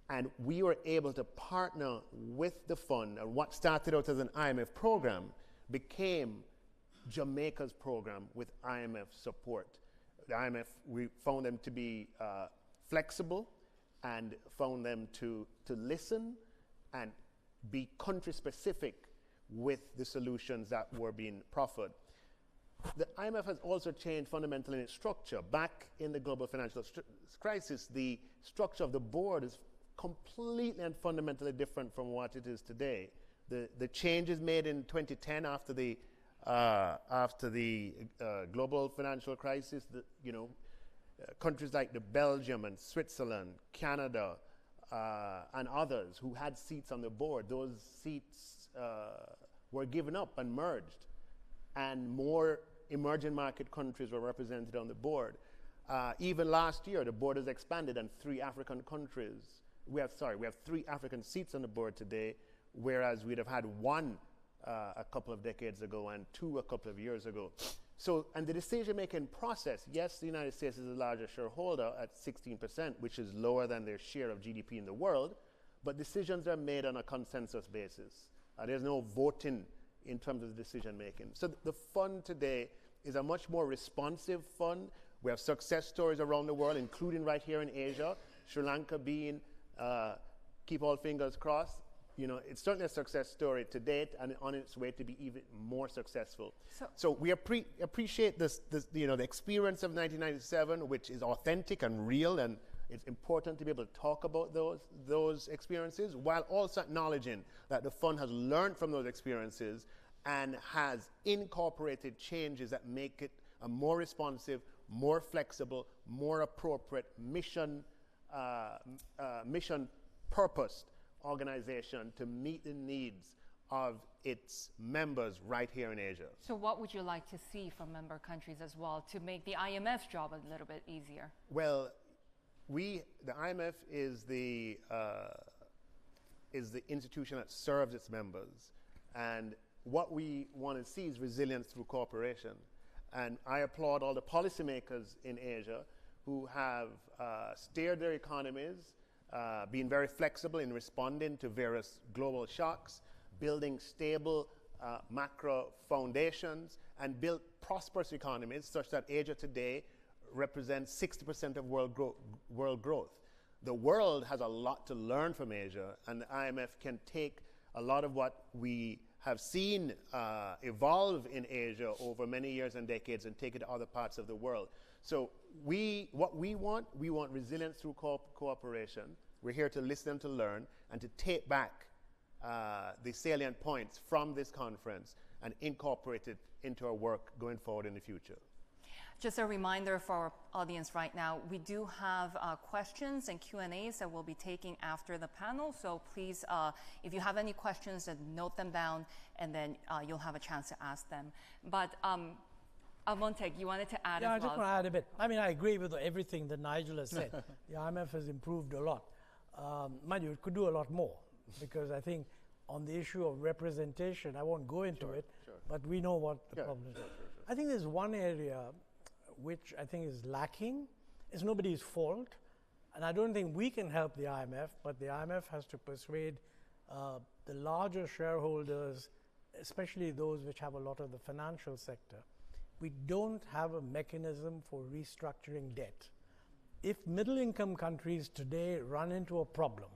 And we were able to partner with the fund, and what started out as an IMF program became Jamaica's program with IMF support. The IMF, we found them to be flexible and found them to listen and be country specific with the solutions that were being proffered. The IMF has also changed fundamentally in its structure. Back in the global financial crisis, the structure of the board is completely and fundamentally different from what it is today. The changes made in 2010 after the global financial crisis, countries like the Belgium and Switzerland, Canada, and others who had seats on the board, those seats were given up and merged, and more emerging market countries were represented on the board. Even last year, the board has expanded, and we have 3 African seats on the board today, whereas we'd have had 1 a couple of decades ago and 2 a couple of years ago. So, and the decision-making process, yes, the United States is the largest shareholder at 16%, which is lower than their share of GDP in the world, but decisions are made on a consensus basis. There's no voting in terms of the decision-making. So the fund today is a much more responsive fund. We have success stories around the world, including right here in Asia, Sri Lanka being, keep all fingers crossed, it's certainly a success story to date and on its way to be even more successful. So we appreciate the experience of 1997, which is authentic and real, and it's important to be able to talk about those experiences while also acknowledging that the fund has learned from those experiences and has incorporated changes that make it a more responsive, more flexible, more appropriate mission-purposed organization to meet the needs of its members right here in Asia. So what would you like to see from member countries as well to make the IMF's job a little bit easier? Well, the IMF is the institution that serves its members, and what we want to see is resilience through cooperation. And I applaud all the policymakers in Asia who have steered their economies, been very flexible in responding to various global shocks, building stable macro foundations, and built prosperous economies such that Asia today represents 60% of world growth. The world has a lot to learn from Asia, and the IMF can take a lot of what we have seen evolve in Asia over many years and decades and take it to other parts of the world. So what we want resilience through cooperation. We're here to listen and to learn and to take back the salient points from this conference and incorporate it into our work going forward in the future. Just a reminder for our audience right now, we do have questions and Q&As that we'll be taking after the panel. So please, if you have any questions, then note them down, and then you'll have a chance to ask them. But Monteg, you wanted to add as well? Yeah, I just want to add a bit. I mean, I agree with everything that Nigel has said. The IMF has improved a lot. Mind you, it could do a lot more, because I think on the issue of representation, I won't go into it, but we know what the problem is. I think there's one area which I think is lacking. It's nobody's fault, and I don't think we can help the IMF, but the IMF has to persuade the larger shareholders, especially those which have a lot of the financial sector. We don't have a mechanism for restructuring debt. If middle-income countries today run into a problem,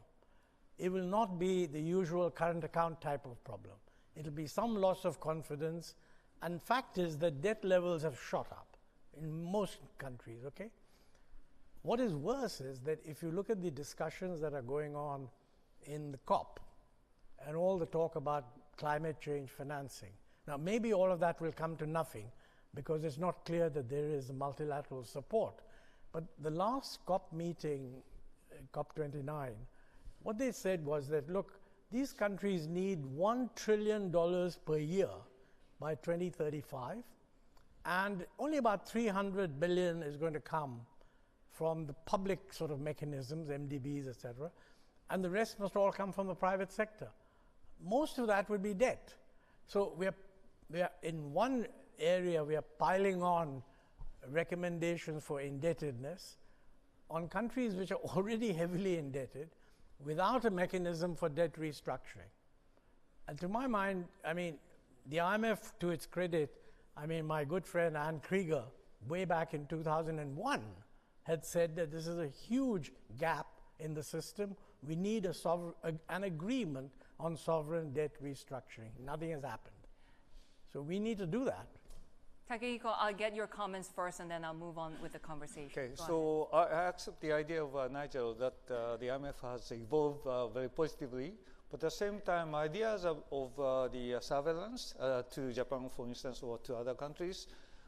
it will not be the usual current account type of problem. It'll be some loss of confidence, and fact is that debt levels have shot up in most countries, okay? What is worse is that if you look at the discussions that are going on in the COP and all the talk about climate change financing. Now, maybe all of that will come to nothing because it's not clear that there is multilateral support. But the last COP meeting, COP29, what they said was that, look, these countries need $1 trillion per year by 2035, and only about 300 billion is going to come from the public sort of mechanisms, MDBs, etc., and the rest must all come from the private sector. Most of that would be debt. So we are in one area, we are piling on recommendations for indebtedness on countries which are already heavily indebted without a mechanism for debt restructuring. And to my mind, I mean, the IMF, to its credit, I mean, my good friend Anne Krieger, way back in 2001, had said that this is a huge gap in the system. We need an agreement on sovereign debt restructuring. Nothing has happened. So we need to do that. Takehiko, I'll get your comments first, and then I'll move on with the conversation. Okay, so I accept the idea of Nigel that the IMF has evolved very positively. But at the same time, ideas of the surveillance to Japan, for instance, or to other countries,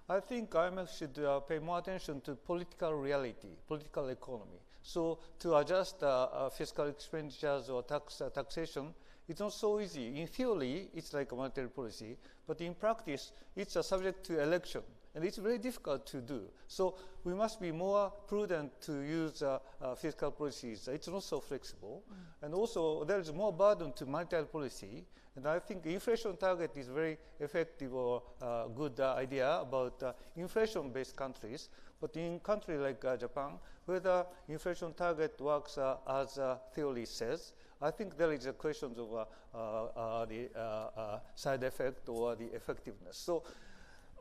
I think IMF should pay more attention to political reality, political economy. So to adjust fiscal expenditures or taxation, it's not so easy. In theory, it's like a monetary policy, but in practice, it's subject to election. And it's very difficult to do. So we must be more prudent to use fiscal policies. It's not so flexible. And also, there is more burden to monetary policy. And I think inflation target is very effective or good idea about inflation-based countries. But in countries like Japan, where the inflation target works as theory says, I think there is a question of the side effect or the effectiveness. So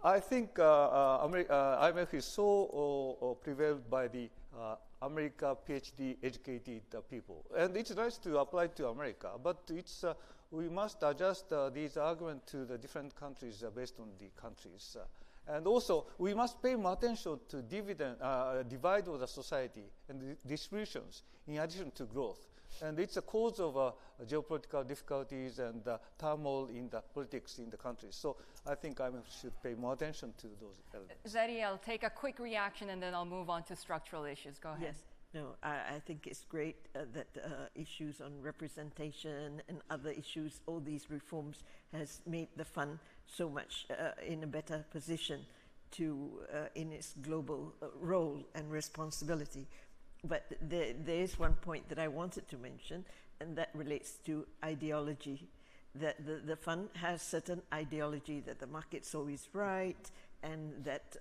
I think IMF is so prevailed by the America PhD educated people. And it's nice to apply to America, but it's, we must adjust these arguments to the different countries based on the countries. And also, we must pay more attention to divide of the society and the distributions in addition to growth. And it's a cause of geopolitical difficulties and turmoil in the politics in the countries. So I think I should pay more attention to those elements. Zeddy, I'll take a quick reaction and then I'll move on to structural issues. Go ahead. Yes. No, I think it's great that issues on representation and other issues, all these reforms has made the fund so much in a better position to in its global role and responsibility. But there is one point that I wanted to mention, and that relates to ideology. That the fund has certain ideology that the market's always right, and that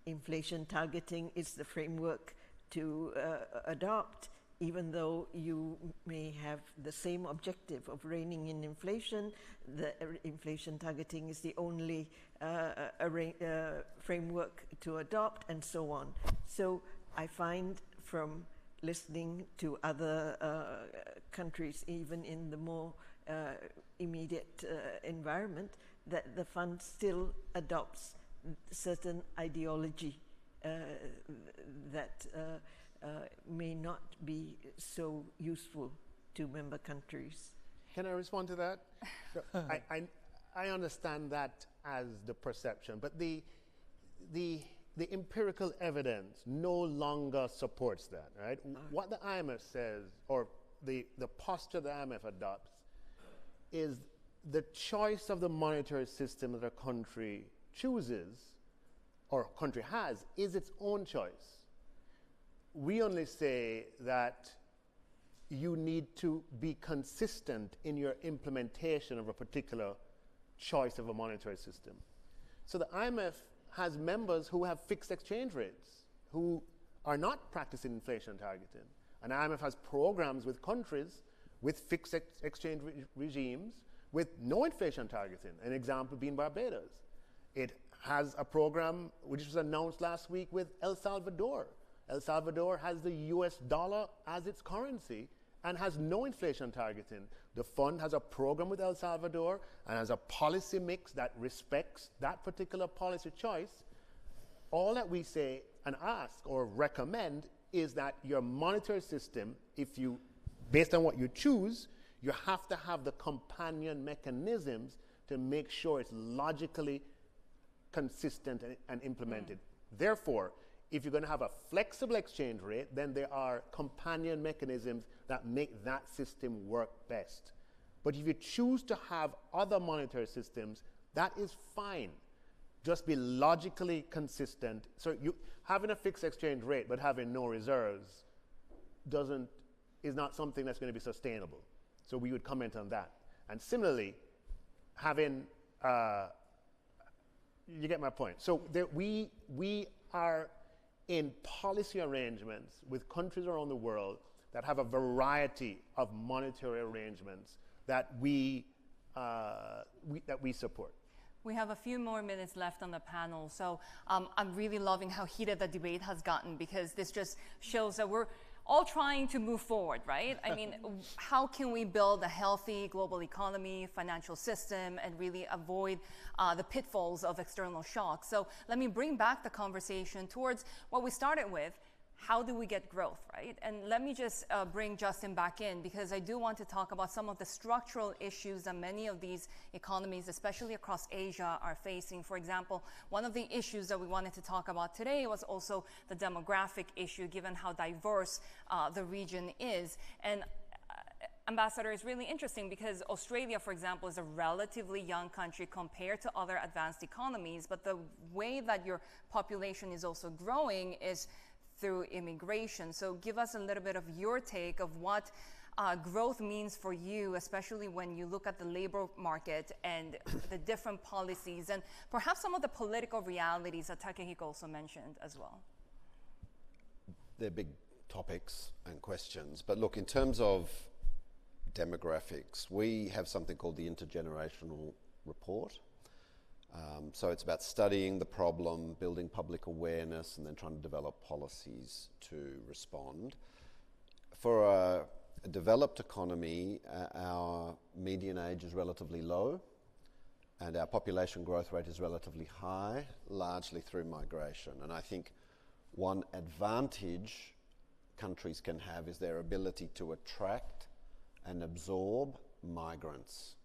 inflation targeting is the framework to adopt, even though you may have the same objective of reining in inflation. The inflation targeting is the only framework to adopt, and so on. So I find from listening to other countries, even in the more immediate environment, that the fund still adopts certain ideology that may not be so useful to member countries. Can I respond to that? So I understand that as the perception, but the empirical evidence no longer supports that, right? What the IMF says, or the posture the IMF adopts, is the choice of the monetary system that a country chooses, or country has, is its own choice. We only say that you need to be consistent in your implementation of a particular choice of a monetary system. So the IMF has members who have fixed exchange rates, who are not practicing inflation targeting. And IMF has programs with countries with fixed exchange regimes with no inflation targeting, an example being Barbados. It has a program which was announced last week with El Salvador. El Salvador has the US dollar as its currency and has no inflation targeting. The fund has a program with El Salvador and has a policy mix that respects that particular policy choice. All that we say and ask or recommend is that your monetary system, based on what you choose, you have to have the companion mechanisms to make sure it's logically consistent and implemented. Therefore, if you're going to have a flexible exchange rate, then there are companion mechanisms that make that system work best. But if you choose to have other monetary systems, that is fine. Just be logically consistent. So having a fixed exchange rate but having no reserves is not something that's going to be sustainable. So we would comment on that. And similarly, having, you get my point. So we are in policy arrangements with countries around the world that have a variety of monetary arrangements that we support. We have a few more minutes left on the panel, so I'm really loving how heated the debate has gotten, because this just shows that we're all trying to move forward, right? I mean, how can we build a healthy global economy, financial system, and really avoid the pitfalls of external shocks? So let me bring back the conversation towards what we started with. How do we get growth, right? And let me just bring Justin back in, because I do want to talk about some of the structural issues that many of these economies, especially across Asia, are facing. For example, one of the issues that we wanted to talk about today was also the demographic issue, given how diverse the region is. And Ambassador, is really interesting because Australia, for example, is a relatively young country compared to other advanced economies, but the way that your population is also growing is through immigration. So give us a little bit of your take of what growth means for you, especially when you look at the labor market and the different policies and perhaps some of the political realities that Takehiko also mentioned as well. They're big topics and questions, but look, in terms of demographics, we have something called the Intergenerational Report, So it's about studying the problem, building public awareness, and then trying to develop policies to respond. For a developed economy, our median age is relatively low, and our population growth rate is relatively high, largely through migration. And I think one advantage countries can have is their ability to attract and absorb migrants.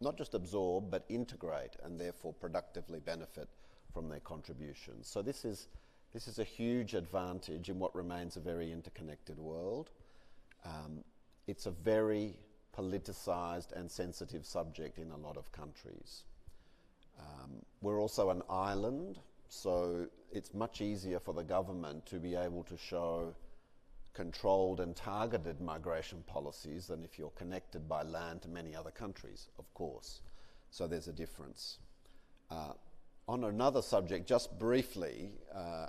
Not just absorb, but integrate and therefore productively benefit from their contributions. So this is a huge advantage in what remains a very interconnected world. It's a very politicized and sensitive subject in a lot of countries. We're also an island, so it's much easier for the government to be able to show controlled and targeted migration policies than if you're connected by land to many other countries, of course. So there's a difference. On another subject, just briefly,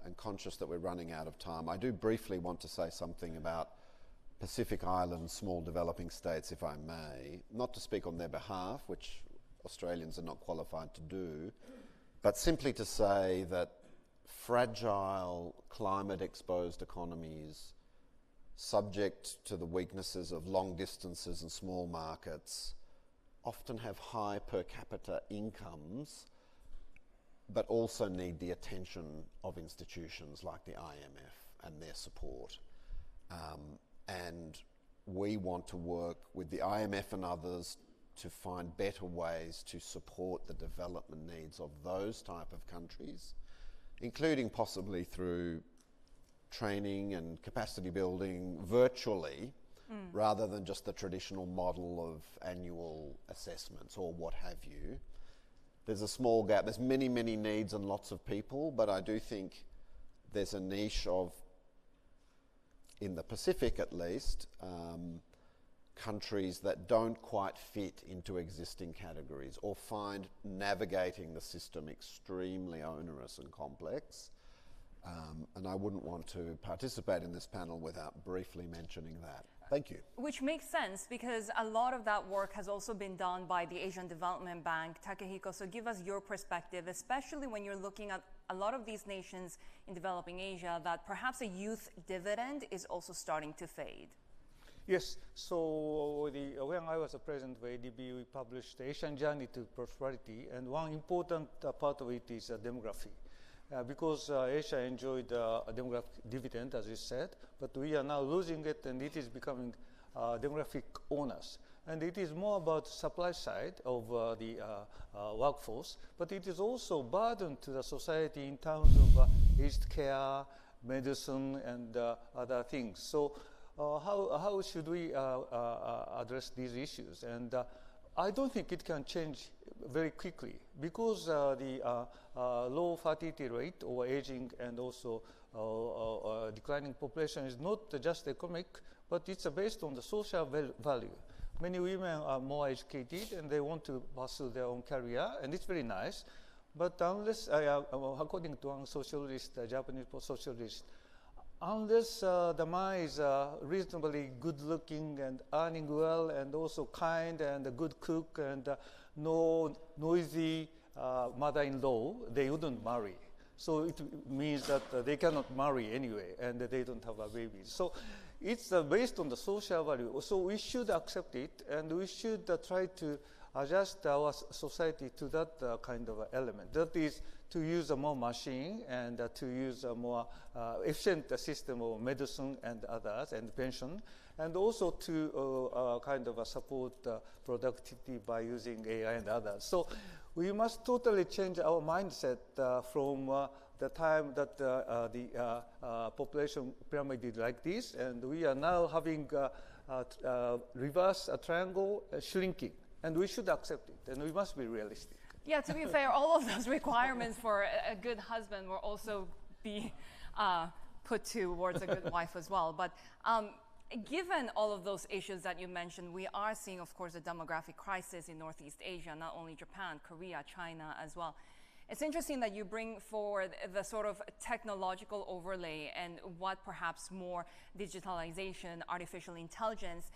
and conscious that we're running out of time, I do briefly want to say something about Pacific Islands, small developing states, if I may, not to speak on their behalf, which Australians are not qualified to do, but simply to say that fragile, climate-exposed economies subject to the weaknesses of long distances and small markets often have high per capita incomes, but also need the attention of institutions like the IMF and their support. And we want to work with the IMF and others to find better ways to support the development needs of those type of countries, including possibly through training and capacity building virtually, rather than just the traditional model of annual assessments or what have you. There's a small gap. There's many, many needs and lots of people, but I do think there's a niche of, in the Pacific at least, countries that don't quite fit into existing categories or find navigating the system extremely onerous and complex. And I wouldn't want to participate in this panel without briefly mentioning that. Thank you. Which makes sense because a lot of that work has also been done by the Asian Development Bank. Takehiko, so give us your perspective, especially when you're looking at a lot of these nations in developing Asia, that perhaps a youth dividend is also starting to fade. Yes, so when I was a president of ADB, we published the Asian Journey to Prosperity, and one important part of it is demography. Because Asia enjoyed a demographic dividend, as you said, but we are now losing it, and it is becoming demographic owners. And it is more about supply side of the workforce, but it is also burden to the society in terms of aged care, medicine, and other things. So how should we address these issues? And I don't think it can change very quickly because the low fertility rate or aging and also declining population is not just economic, but it's based on the social value. Many women are more educated and they want to pursue their own career, and it's very nice. But unless, according to one socialist, a Japanese socialist, unless the man is reasonably good looking and earning well and also kind and a good cook and no noisy mother-in-law, they wouldn't marry. So it means that they cannot marry anyway and they don't have a baby. So it's based on the social value. So we should accept it and we should try to adjust our society to that kind of element. That is to use a more machine and to use a more efficient system of medicine and others and pension, and also to kind of support productivity by using AI and others. So we must totally change our mindset from the time that the population pyramid is like this, and we are now having reverse a triangle shrinking, and we should accept it, and we must be realistic. Yeah, to be fair, all of those requirements for a good husband will also be put towards a good wife as well. But given all of those issues that you mentioned, we are seeing, of course, a demographic crisis in Northeast Asia, not only Japan, Korea, China as well. It's interesting that you bring forward the sort of technological overlay and what perhaps more digitalization, artificial intelligence.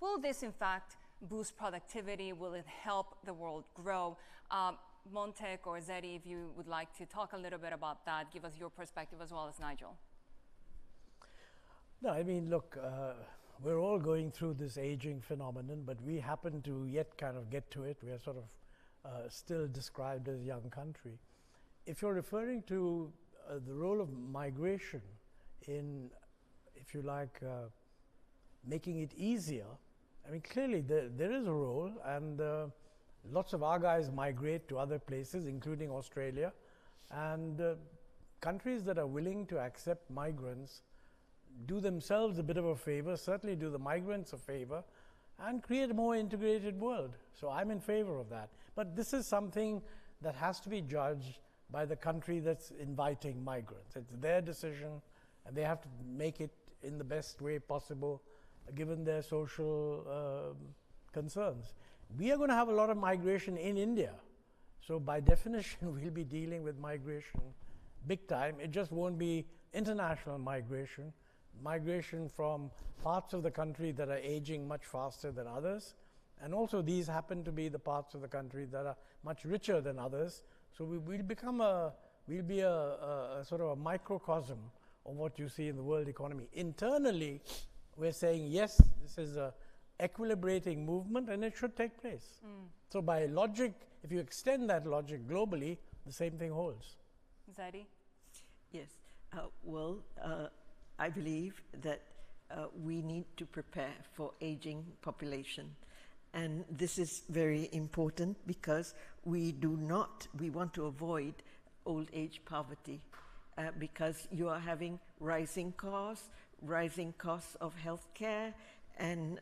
Will this, in fact, boost productivity? Will it help the world grow? Montek or Zeri, if you would like to talk a little bit about that, give us your perspective as well as Nigel. No, I mean, look, we're all going through this aging phenomenon, but we happen to yet kind of get to it. We are sort of still described as a young country. If you're referring to the role of migration in, if you like, making it easier, I mean, clearly there is a role, and lots of our guys migrate to other places, including Australia, and countries that are willing to accept migrants do themselves a bit of a favor, certainly do the migrants a favor, and create a more integrated world. So I'm in favor of that. But this is something that has to be judged by the country that's inviting migrants. It's their decision, and they have to make it in the best way possible, given their social concerns. We are going to have a lot of migration in India. So by definition, we'll be dealing with migration big time. It just won't be international migration. Migration from parts of the country that are aging much faster than others. And also these happen to be the parts of the country that are much richer than others. So we'll be a sort of a microcosm of what you see in the world economy. Internally, we're saying, yes, this is a equilibrating movement and it should take place. So by logic, if you extend that logic globally, the same thing holds. Zari? Yes. I believe that we need to prepare for aging population. And this is very important because we want to avoid old age poverty because you are having rising costs of healthcare, and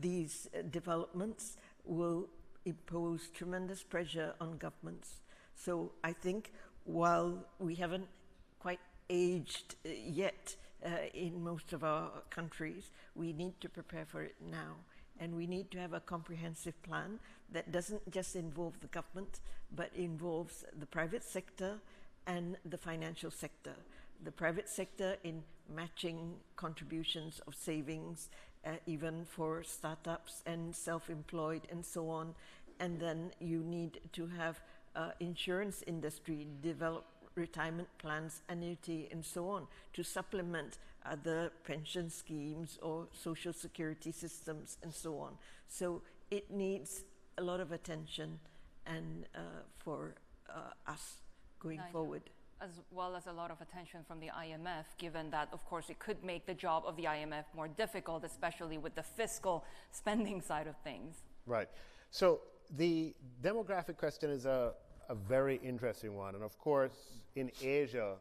these developments will impose tremendous pressure on governments. So I think while we haven't quite aged yet in most of our countries, we need to prepare for it now. And we need to have a comprehensive plan that doesn't just involve the government, but involves the private sector and the financial sector. The private sector in matching contributions of savings, even for startups and self-employed and so on. And then you need to have insurance industry develop retirement plans, annuity, and so on, to supplement other pension schemes or social security systems and so on. So it needs a lot of attention and for us going forward. As well as a lot of attention from the IMF, given that, of course, it could make the job of the IMF more difficult, especially with the fiscal spending side of things. Right. So the demographic question is a very interesting one. And of course, in Asia,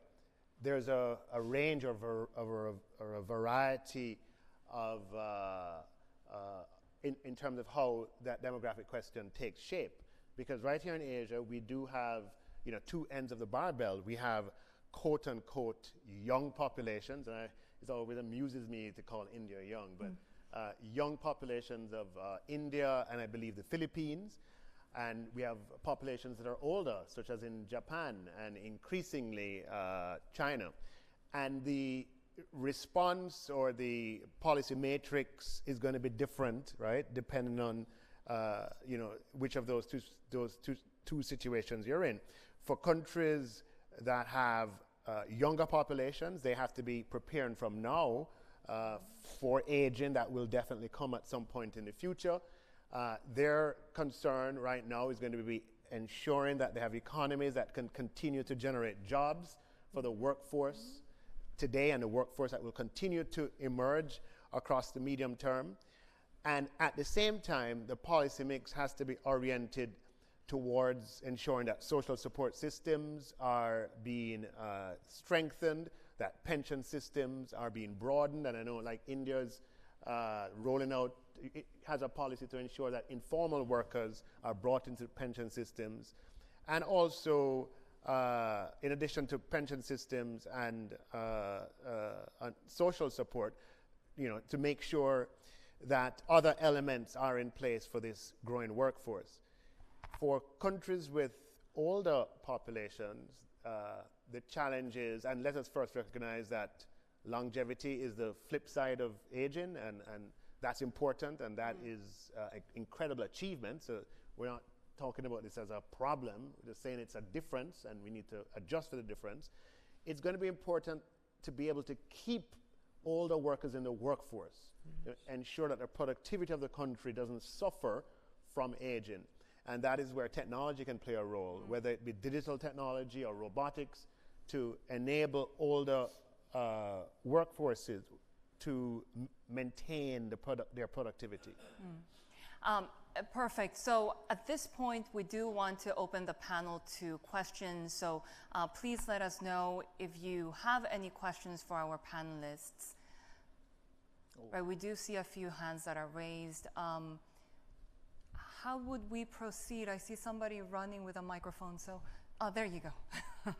there's a range of a variety of, in terms of how that demographic question takes shape. Because right here in Asia, we do have, two ends of the barbell. We have quote unquote young populations, and it always amuses me to call India young, but young populations of India and I believe the Philippines. And we have populations that are older, such as in Japan and increasingly China. And the response or the policy matrix is going to be different, right, depending on which of those two situations you're in. For countries that have younger populations, they have to be preparing from now for aging that will definitely come at some point in the future. Their concern right now is going to be ensuring that they have economies that can continue to generate jobs for the workforce today and the workforce that will continue to emerge across the medium term. And at the same time, the policy mix has to be oriented towards ensuring that social support systems are being strengthened, that pension systems are being broadened. And I know like India's rolling out, it has a policy to ensure that informal workers are brought into pension systems. And also, in addition to pension systems and social support, to make sure that other elements are in place for this growing workforce. For countries with older populations, the challenge is, and let us first recognize that longevity is the flip side of aging, and that's important, and that is an incredible achievement. So we're not talking about this as a problem, we're just saying it's a difference and we need to adjust for the difference. It's going to be important to be able to keep older workers in the workforce, ensure that the productivity of the country doesn't suffer from aging. And that is where technology can play a role, whether it be digital technology or robotics, to enable older workforces to maintain their productivity. Perfect. So at this point, we do want to open the panel to questions. So please let us know if you have any questions for our panelists. Right, we do see a few hands that are raised. How would we proceed? I see somebody running with a microphone. So there you go.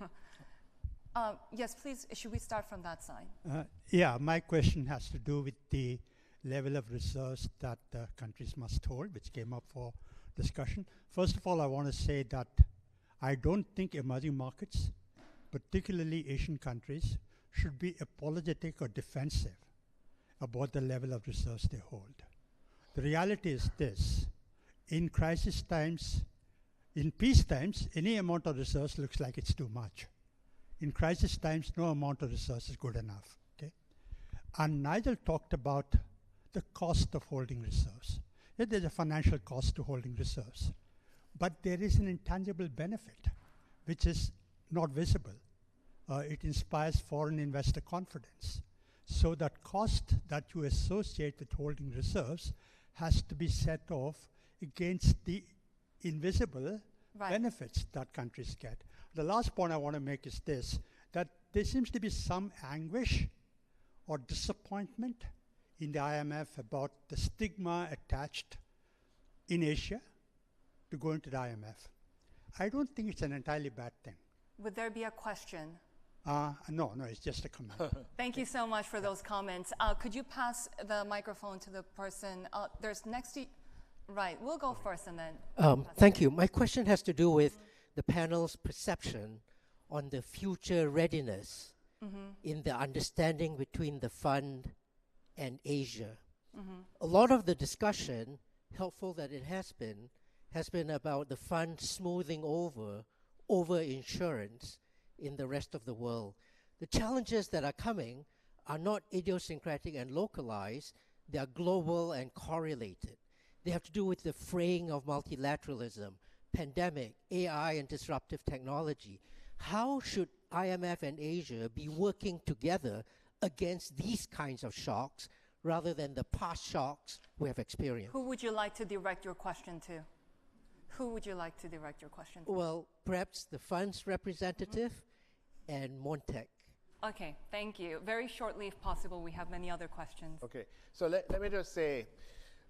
Yes, please. Should we start from that side? Yeah, my question has to do with the level of reserves that countries must hold, which came up for discussion. First of all, I want to say that I don't think emerging markets, particularly Asian countries, should be apologetic or defensive about the level of reserves they hold. The reality is this: in crisis times, in peace times, any amount of reserves looks like it's too much. In crisis times, no amount of reserves is good enough. Okay? And Nigel talked about the cost of holding reserves. Yeah, there's a financial cost to holding reserves. But there is an intangible benefit, which is not visible. It inspires foreign investor confidence. So that cost that you associate with holding reserves has to be set off against the invisible benefits that countries get. The last point I want to make is this, that there seems to be some anguish or disappointment in the IMF about the stigma attached in Asia to going to the IMF. I don't think it's an entirely bad thing. Would there be a question? No, it's just a comment. Thank you so much for those comments. Could you pass the microphone to the person? There's next to you. Right, we'll go first and then. Thank you. My question has to do with the panel's perception on the future readiness in the understanding between the fund and Asia. A lot of the discussion, helpful that it has been about the fund smoothing over insurance in the rest of the world. The challenges that are coming are not idiosyncratic and localized, they are global and correlated. They have to do with the fraying of multilateralism, pandemic, AI, and disruptive technology. How should IMF and Asia be working together against these kinds of shocks rather than the past shocks we have experienced? Who would you like to direct your question to? Who would you like to direct your question to? Well, perhaps the fund's representative and Montec. Okay, thank you. Very shortly, if possible, we have many other questions. Okay, so let me just say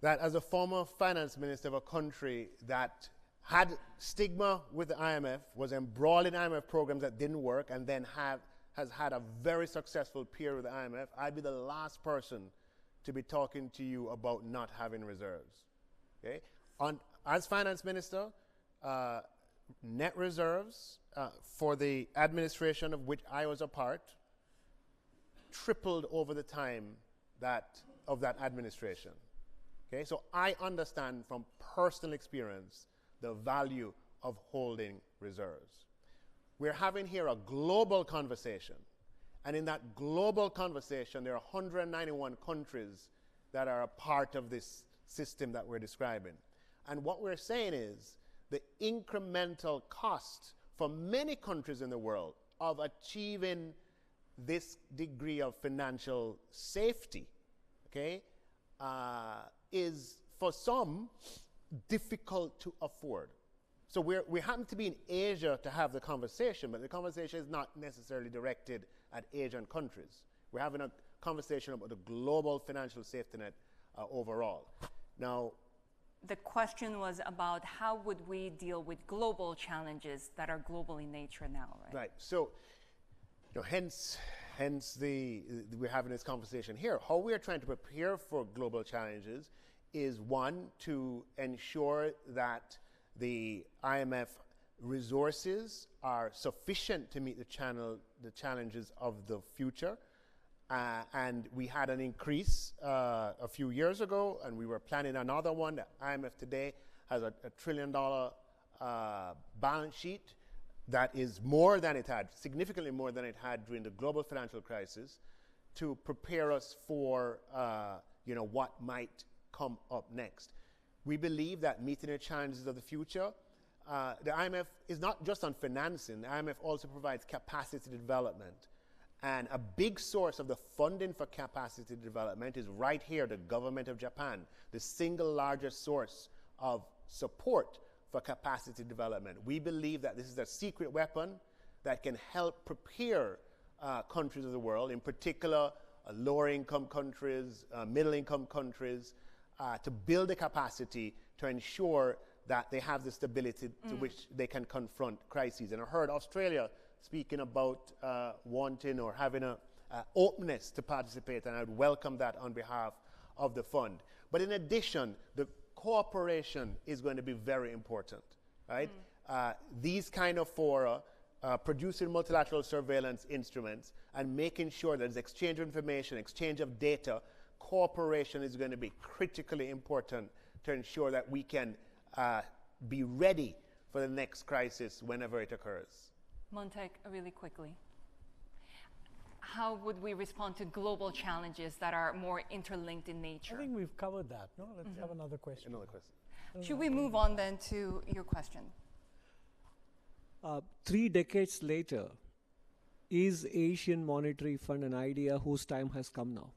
that as a former finance minister of a country that had stigma with the IMF, was embroiled in IMF programs that didn't work, and then has had a very successful period with the IMF, I'd be the last person to be talking to you about not having reserves. Okay? As finance minister, net reserves for the administration of which I was a part tripled over the time of that administration. Okay, so I understand from personal experience the value of holding reserves. We're having here a global conversation, and in that global conversation there are 191 countries that are a part of this system that we're describing. And what we're saying is the incremental cost for many countries in the world of achieving this degree of financial safety, okay, is for some difficult to afford. So we happen to be in Asia to have the conversation, but the conversation is not necessarily directed at Asian countries. We're having a conversation about the global financial safety net overall. Now, the question was about how would we deal with global challenges that are global in nature now, right? Right. So, hence we're having this conversation here. How we are trying to prepare for global challenges is, one, to ensure that the IMF resources are sufficient to meet the challenges of the future. And we had an increase a few years ago, and we were planning another one. The IMF today has a $1 trillion balance sheet that is more than it had, significantly more than it had during the global financial crisis, to prepare us for what might come up next. We believe that meeting the challenges of the future, the IMF is not just on financing. The IMF also provides capacity development. And a big source of the funding for capacity development is right here, the government of Japan, the single largest source of support for capacity development. We believe that this is a secret weapon that can help prepare countries of the world, in particular lower income countries, middle income countries, to build the capacity to ensure that they have the stability to which they can confront crises. And I heard Australia speaking about wanting or having an openness to participate, and I would welcome that on behalf of the fund. But in addition, the cooperation is going to be very important, right? These kind of fora, producing multilateral surveillance instruments and making sure that there's exchange of information, exchange of data, cooperation is going to be critically important to ensure that we can be ready for the next crisis whenever it occurs. Montek, really quickly. How would we respond to global challenges that are more interlinked in nature? I think we've covered that. No, let's have another question. Another question. Should we move on then to your question? 3 decades later, is Asian Monetary Fund an idea whose time has come now?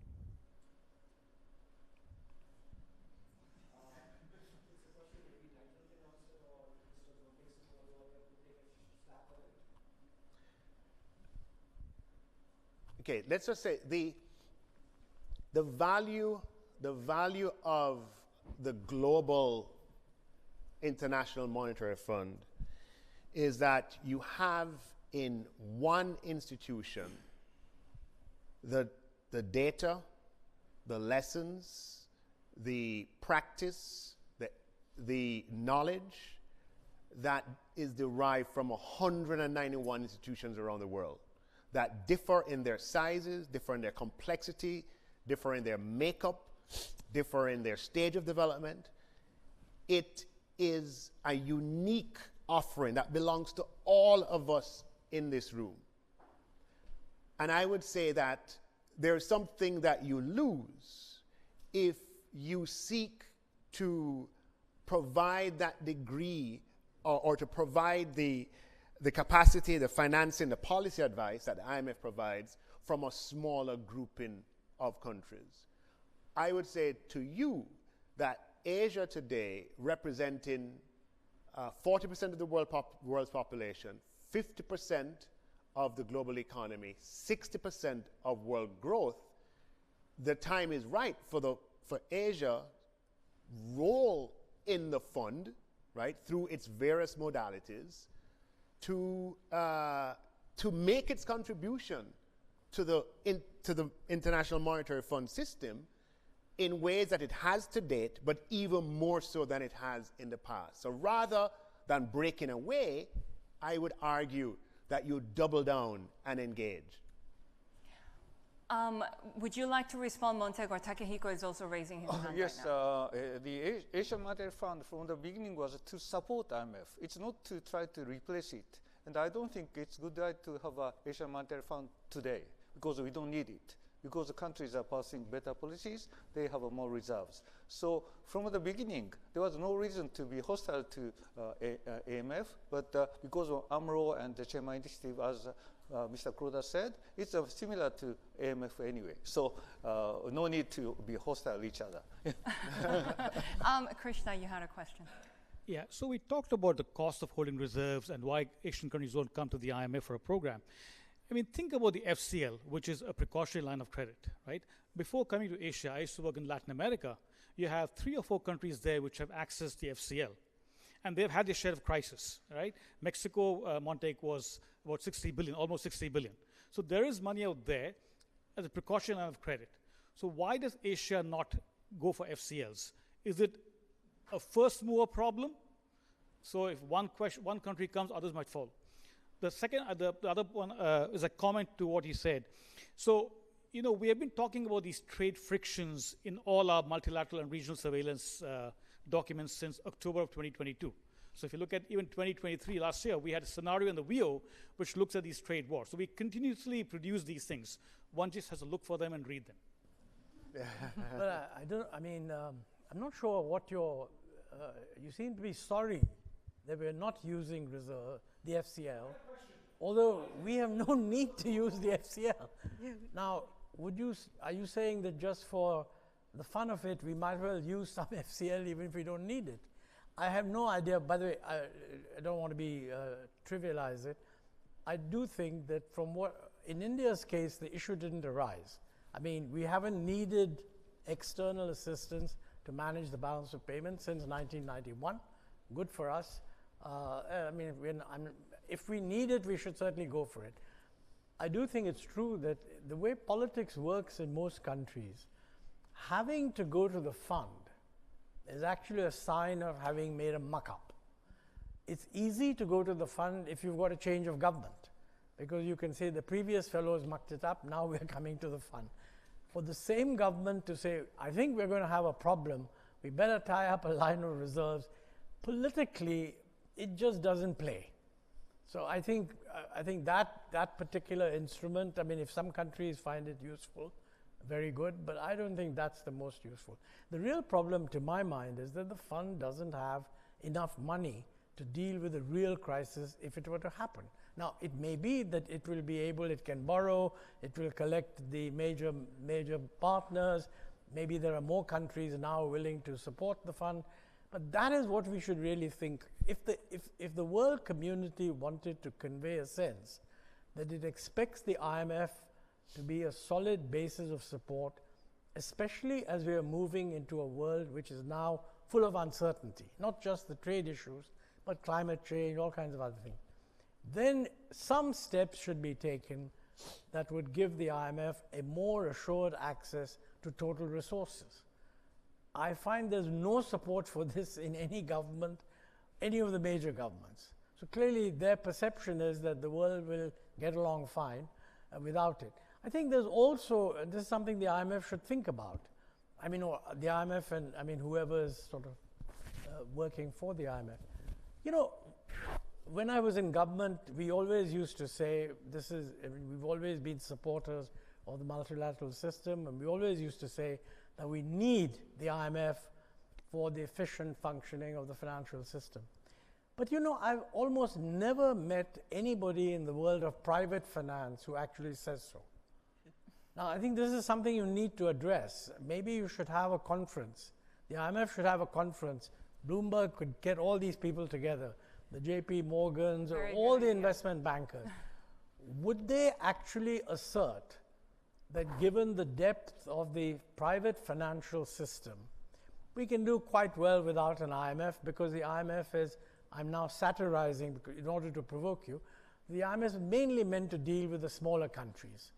Okay, let's just say the value of the global International Monetary Fund is that you have in one institution the data, the lessons, the practice, the knowledge that is derived from 191 institutions around the world that differ in their sizes, differ in their complexity, differ in their makeup, differ in their stage of development. It is a unique offering that belongs to all of us in this room. And I would say that there's something that you lose if you seek to provide that degree or to provide the capacity, the financing, the policy advice that the IMF provides from a smaller grouping of countries. I would say to you that Asia today, representing 40% of the world's population, 50% of the global economy, 60% of world growth, the time is right for Asia role in the fund, right, through its various modalities, to make its contribution to the International Monetary Fund system in ways that it has to date, but even more so than it has in the past. So rather than breaking away, I would argue that you double down and engage. Would you like to respond, Montek, or Takehiko is also raising his hand Yes, right now. the Asian Monetary Fund from the beginning was to support IMF. It's not to try to replace it. And I don't think it's good to have an Asian Monetary Fund today because we don't need it. Because the countries are passing better policies, they have more reserves. So from the beginning, there was no reason to be hostile to AMF, but because of AMRO and the Chairman Initiative, as Mr. Kuroda said, it's similar to AMF anyway. So no need to be hostile each other. Krishna, you had a question. Yeah, so we talked about the cost of holding reserves and why Asian countries don't come to the IMF for a program. I mean, think about the FCL, which is a precautionary line of credit, right? Before coming to Asia, I used to work in Latin America. You have 3 or 4 countries there which have accessed the FCL. And they've had their share of crisis, right? Mexico, Montek, was about 60 billion, almost 60 billion. So there is money out there as a precautionary line of credit. So why does Asia not go for FCLs? Is it a first mover problem? So if one country comes, others might follow. The second, the other one is a comment to what he said. So, you know, we have been talking about these trade frictions in all our multilateral and regional surveillance documents since October of 2022. So if you look at even 2023, last year, we had a scenario in the WIO which looks at these trade wars. So we continuously produce these things. One just has to look for them and read them. But I'm not sure what you seem to be sorry that we're not using the FCL, although we have no need to use the FCL. Yeah. Now, are you saying that just for the fun of it, we might as well use some FCL even if we don't need it? I have no idea. By the way, I don't want to trivialize it. I do think that in India's case, the issue didn't arise. I mean, we haven't needed external assistance to manage the balance of payments since 1991. Good for us. If we need it, we should certainly go for it. I do think it's true that the way politics works in most countries, having to go to the fund is actually a sign of having made a muck-up. It's easy to go to the fund if you've got a change of government, because you can say the previous fellows mucked it up, now we're coming to the fund. For the same government to say, I think we're going to have a problem, we better tie up a line of reserves, politically, it just doesn't play. So I think that particular instrument, if some countries find it useful, very good, but I don't think that's the most useful. The real problem, to my mind, is that the fund doesn't have enough money to deal with a real crisis if it were to happen. Now, it may be that it will be able, it can borrow, it will collect the major partners, maybe there are more countries now willing to support the fund, but that is what we should really think. If the world community wanted to convey a sense that it expects the IMF to be a solid basis of support, especially as we are moving into a world which is now full of uncertainty, not just the trade issues, but climate change, all kinds of other things, then some steps should be taken that would give the IMF a more assured access to total resources. I find there's no support for this in any government, any of the major governments. So clearly their perception is that the world will get along fine without it. I think there's also, and this is something the IMF should think about. The IMF and whoever is sort of working for the IMF. When I was in government, we always used to say, we've always been supporters of the multilateral system, and we always used to say that we need the IMF for the efficient functioning of the financial system. But I've almost never met anybody in the world of private finance who actually says so. Now, I think this is something you need to address. Maybe you should have a conference. The IMF should have a conference. Bloomberg could get all these people together, the JP Morgans, or all the investment bankers. Would they actually assert that given the depth of the private financial system, we can do quite well without an IMF, because the IMF is, I'm now satirizing in order to provoke you, the IMF is mainly meant to deal with the smaller countries.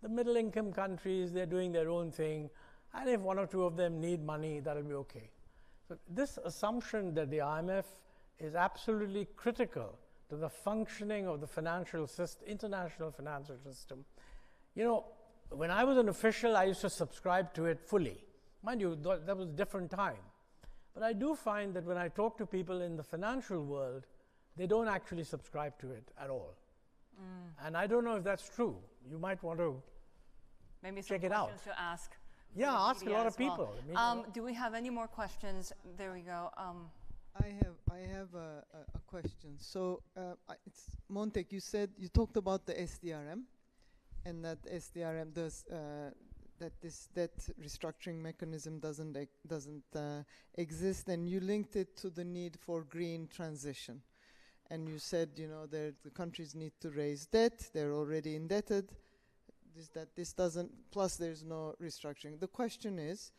The middle income countries, they're doing their own thing, and if one or two of them need money, that'll be okay. So this assumption that the IMF is absolutely critical to the functioning of the financial system, international financial system. When I was an official, I used to subscribe to it fully. Mind you, that was a different time. But I do find that when I talk to people in the financial world, they don't actually subscribe to it at all. And I don't know if that's true. You might want to check it out. Maybe some questions to ask. Yeah, ask a lot of people. Do we have any more questions? There we go. I have a question. So, it's Montek. You talked about the SDRM, and that SDRM does that this debt restructuring mechanism doesn't exist, and you linked it to the need for green transition. And you said, the countries need to raise debt, they're already indebted, this doesn't, plus there's no restructuring. The question is,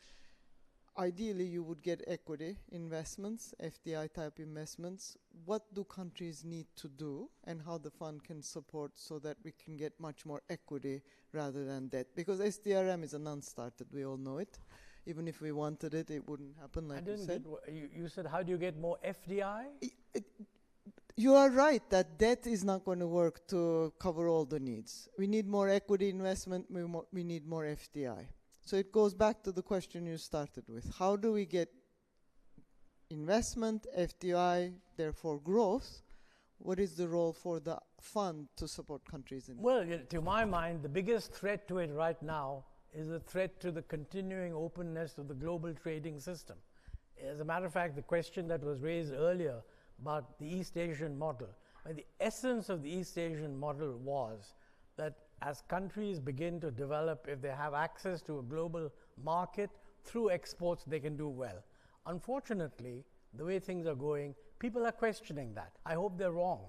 ideally you would get equity investments, FDI type investments. What do countries need to do, and how the fund can support so that we can get much more equity rather than debt? Because SDRM is a non-starter, we all know it. Even if we wanted it, it wouldn't happen, like you said. You said, how do you get more FDI? You are right that debt is not going to work to cover all the needs. We need more equity investment, we need more FDI. So it goes back to the question you started with. How do we get investment, FDI, therefore growth. What is the role for the fund to support countries in? Well, to my mind, the biggest threat to it right now is a threat to the continuing openness of the global trading system. As a matter of fact, the question that was raised earlier about the East Asian model, the essence of the East Asian model was that as countries begin to develop, if they have access to a global market through exports, they can do well. Unfortunately, the way things are going, people are questioning that. I hope they're wrong.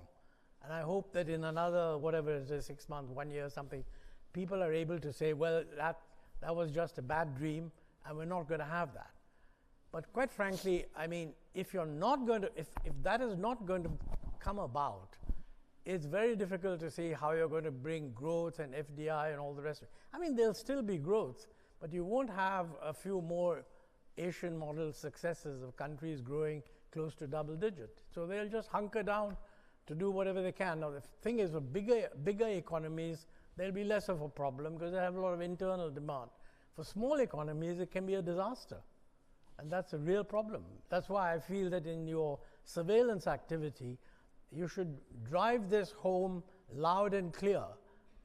And I hope that in another, whatever it is, 6 months, 1 year, something, people are able to say, well, that was just a bad dream, and we're not going to have that. But quite frankly, I mean, if you're not going to, if that is not going to come about, it's very difficult to see how you're going to bring growth and FDI and all the rest of it. I mean, there'll still be growth, but you won't have a few more Asian model successes of countries growing close to double digit. So they'll just hunker down to do whatever they can. Now, the thing is, for bigger economies, there'll be less of a problem because they have a lot of internal demand. For small economies, it can be a disaster. And that's a real problem. That's why I feel that in your surveillance activity, you should drive this home loud and clear,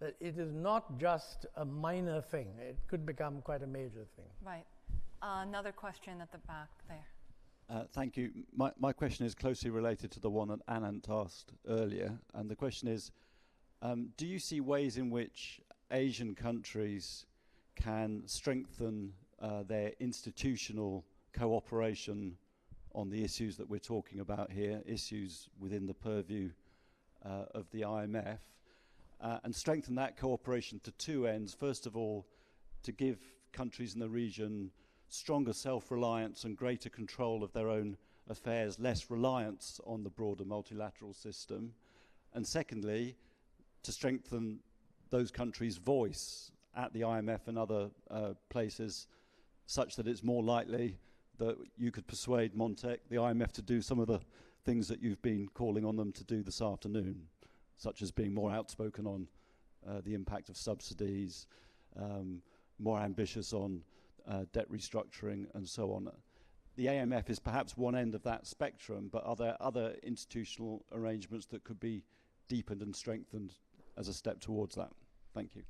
that it is not just a minor thing. It could become quite a major thing. Right. Another question at the back there. Thank you. My question is closely related to the one that Anant asked earlier. And the question is, do you see ways in which Asian countries can strengthen their institutional cooperation on the issues that we're talking about here, issues within the purview of the IMF, and strengthen that cooperation to two ends? First of all, to give countries in the region stronger self-reliance and greater control of their own affairs, less reliance on the broader multilateral system. And secondly, to strengthen those countries' voice at the IMF and other places, such that it's more likely that you could persuade Montek, the IMF, to do some of the things that you've been calling on them to do this afternoon, such as being more outspoken on the impact of subsidies, more ambitious on debt restructuring, and so on. The AMF is perhaps one end of that spectrum, but are there other institutional arrangements that could be deepened and strengthened as a step towards that? Thank you.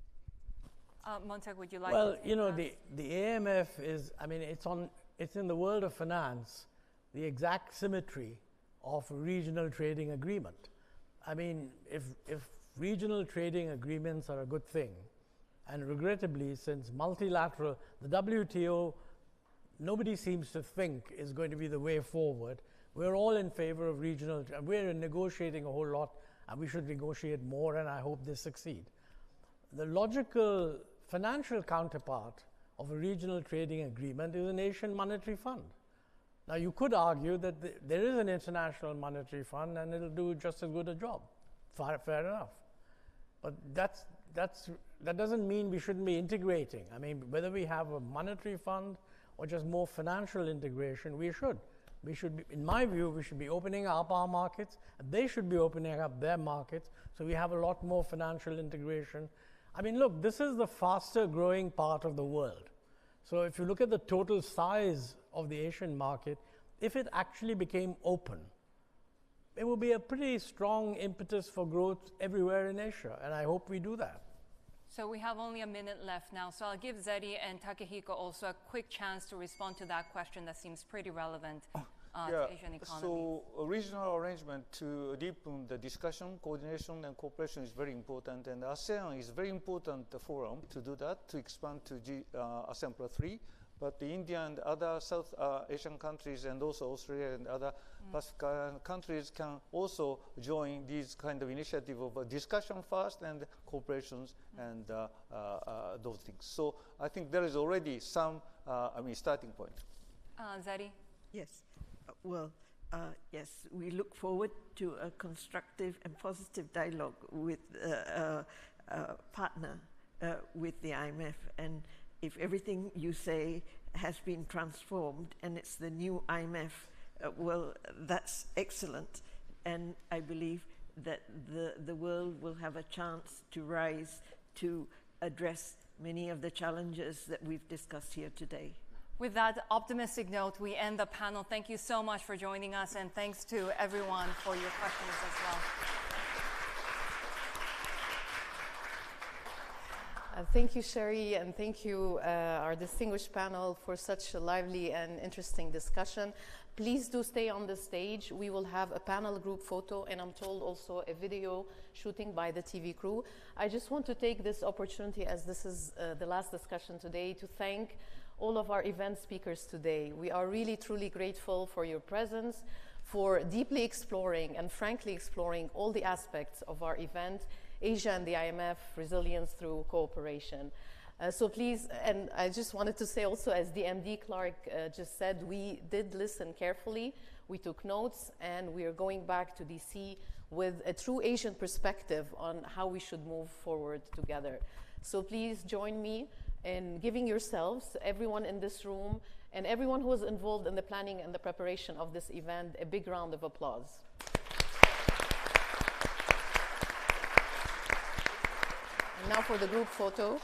Montek, would you like well, to take you know, that? the AMF is, I mean, it's in the world of finance, the exact symmetry of a regional trading agreement. I mean, if regional trading agreements are a good thing, and regrettably, since multilateral, the WTO, nobody seems to think is going to be the way forward. We're all in favor of regional, and we're negotiating a whole lot, and we should negotiate more, and I hope they succeed. The logical financial counterpart of a regional trading agreement is an Asian monetary fund. Now, you could argue that there is an international monetary fund, and it'll do just as good a job. Fair enough. But that doesn't mean we shouldn't be integrating. I mean, whether we have a monetary fund or just more financial integration, we should. We should be, in my view, we should be opening up our markets, and they should be opening up their markets, so we have a lot more financial integration. I mean, look, this is the faster growing part of the world. So if you look at the total size of the Asian market, if it actually became open, it will be a pretty strong impetus for growth everywhere in Asia, and I hope we do that. So we have only a minute left now, so I'll give Zeddy and Takehiko also a quick chance to respond to that question that seems pretty relevant to Asian economies. So a regional arrangement to deepen the discussion, coordination, and cooperation is very important, and ASEAN is very important forum to do that, to expand to ASEAN Plus 3. But the India and other South Asian countries, and also Australia and other Pacific countries, can also join these kind of initiative of discussion first and cooperations and those things. So I think there is already some, starting point. Zeddy? Yes. Yes, we look forward to a constructive and positive dialogue with a partner with the IMF. And if everything you say has been transformed and it's the new IMF, well, that's excellent. And I believe that the world will have a chance to rise to address many of the challenges that we've discussed here today. With that optimistic note, we end the panel. Thank you so much for joining us, and thanks to everyone for your questions as well. Thank you, Sherry, and thank you, our distinguished panel, for such a lively and interesting discussion. Please do stay on the stage. We will have a panel group photo, and I'm told also a video shooting by the TV crew. I just want to take this opportunity, as this is the last discussion today, to thank all of our event speakers today. We are really, truly grateful for your presence, for deeply exploring and frankly exploring all the aspects of our event, Asia and the IMF, resilience through cooperation. So please, and I just wanted to say also, as the MD Clark just said, we did listen carefully, we took notes, and we are going back to DC with a true Asian perspective on how we should move forward together. So please join me in giving yourselves, everyone in this room, and everyone who was involved in the planning and the preparation of this event, a big round of applause. And now for the group photo.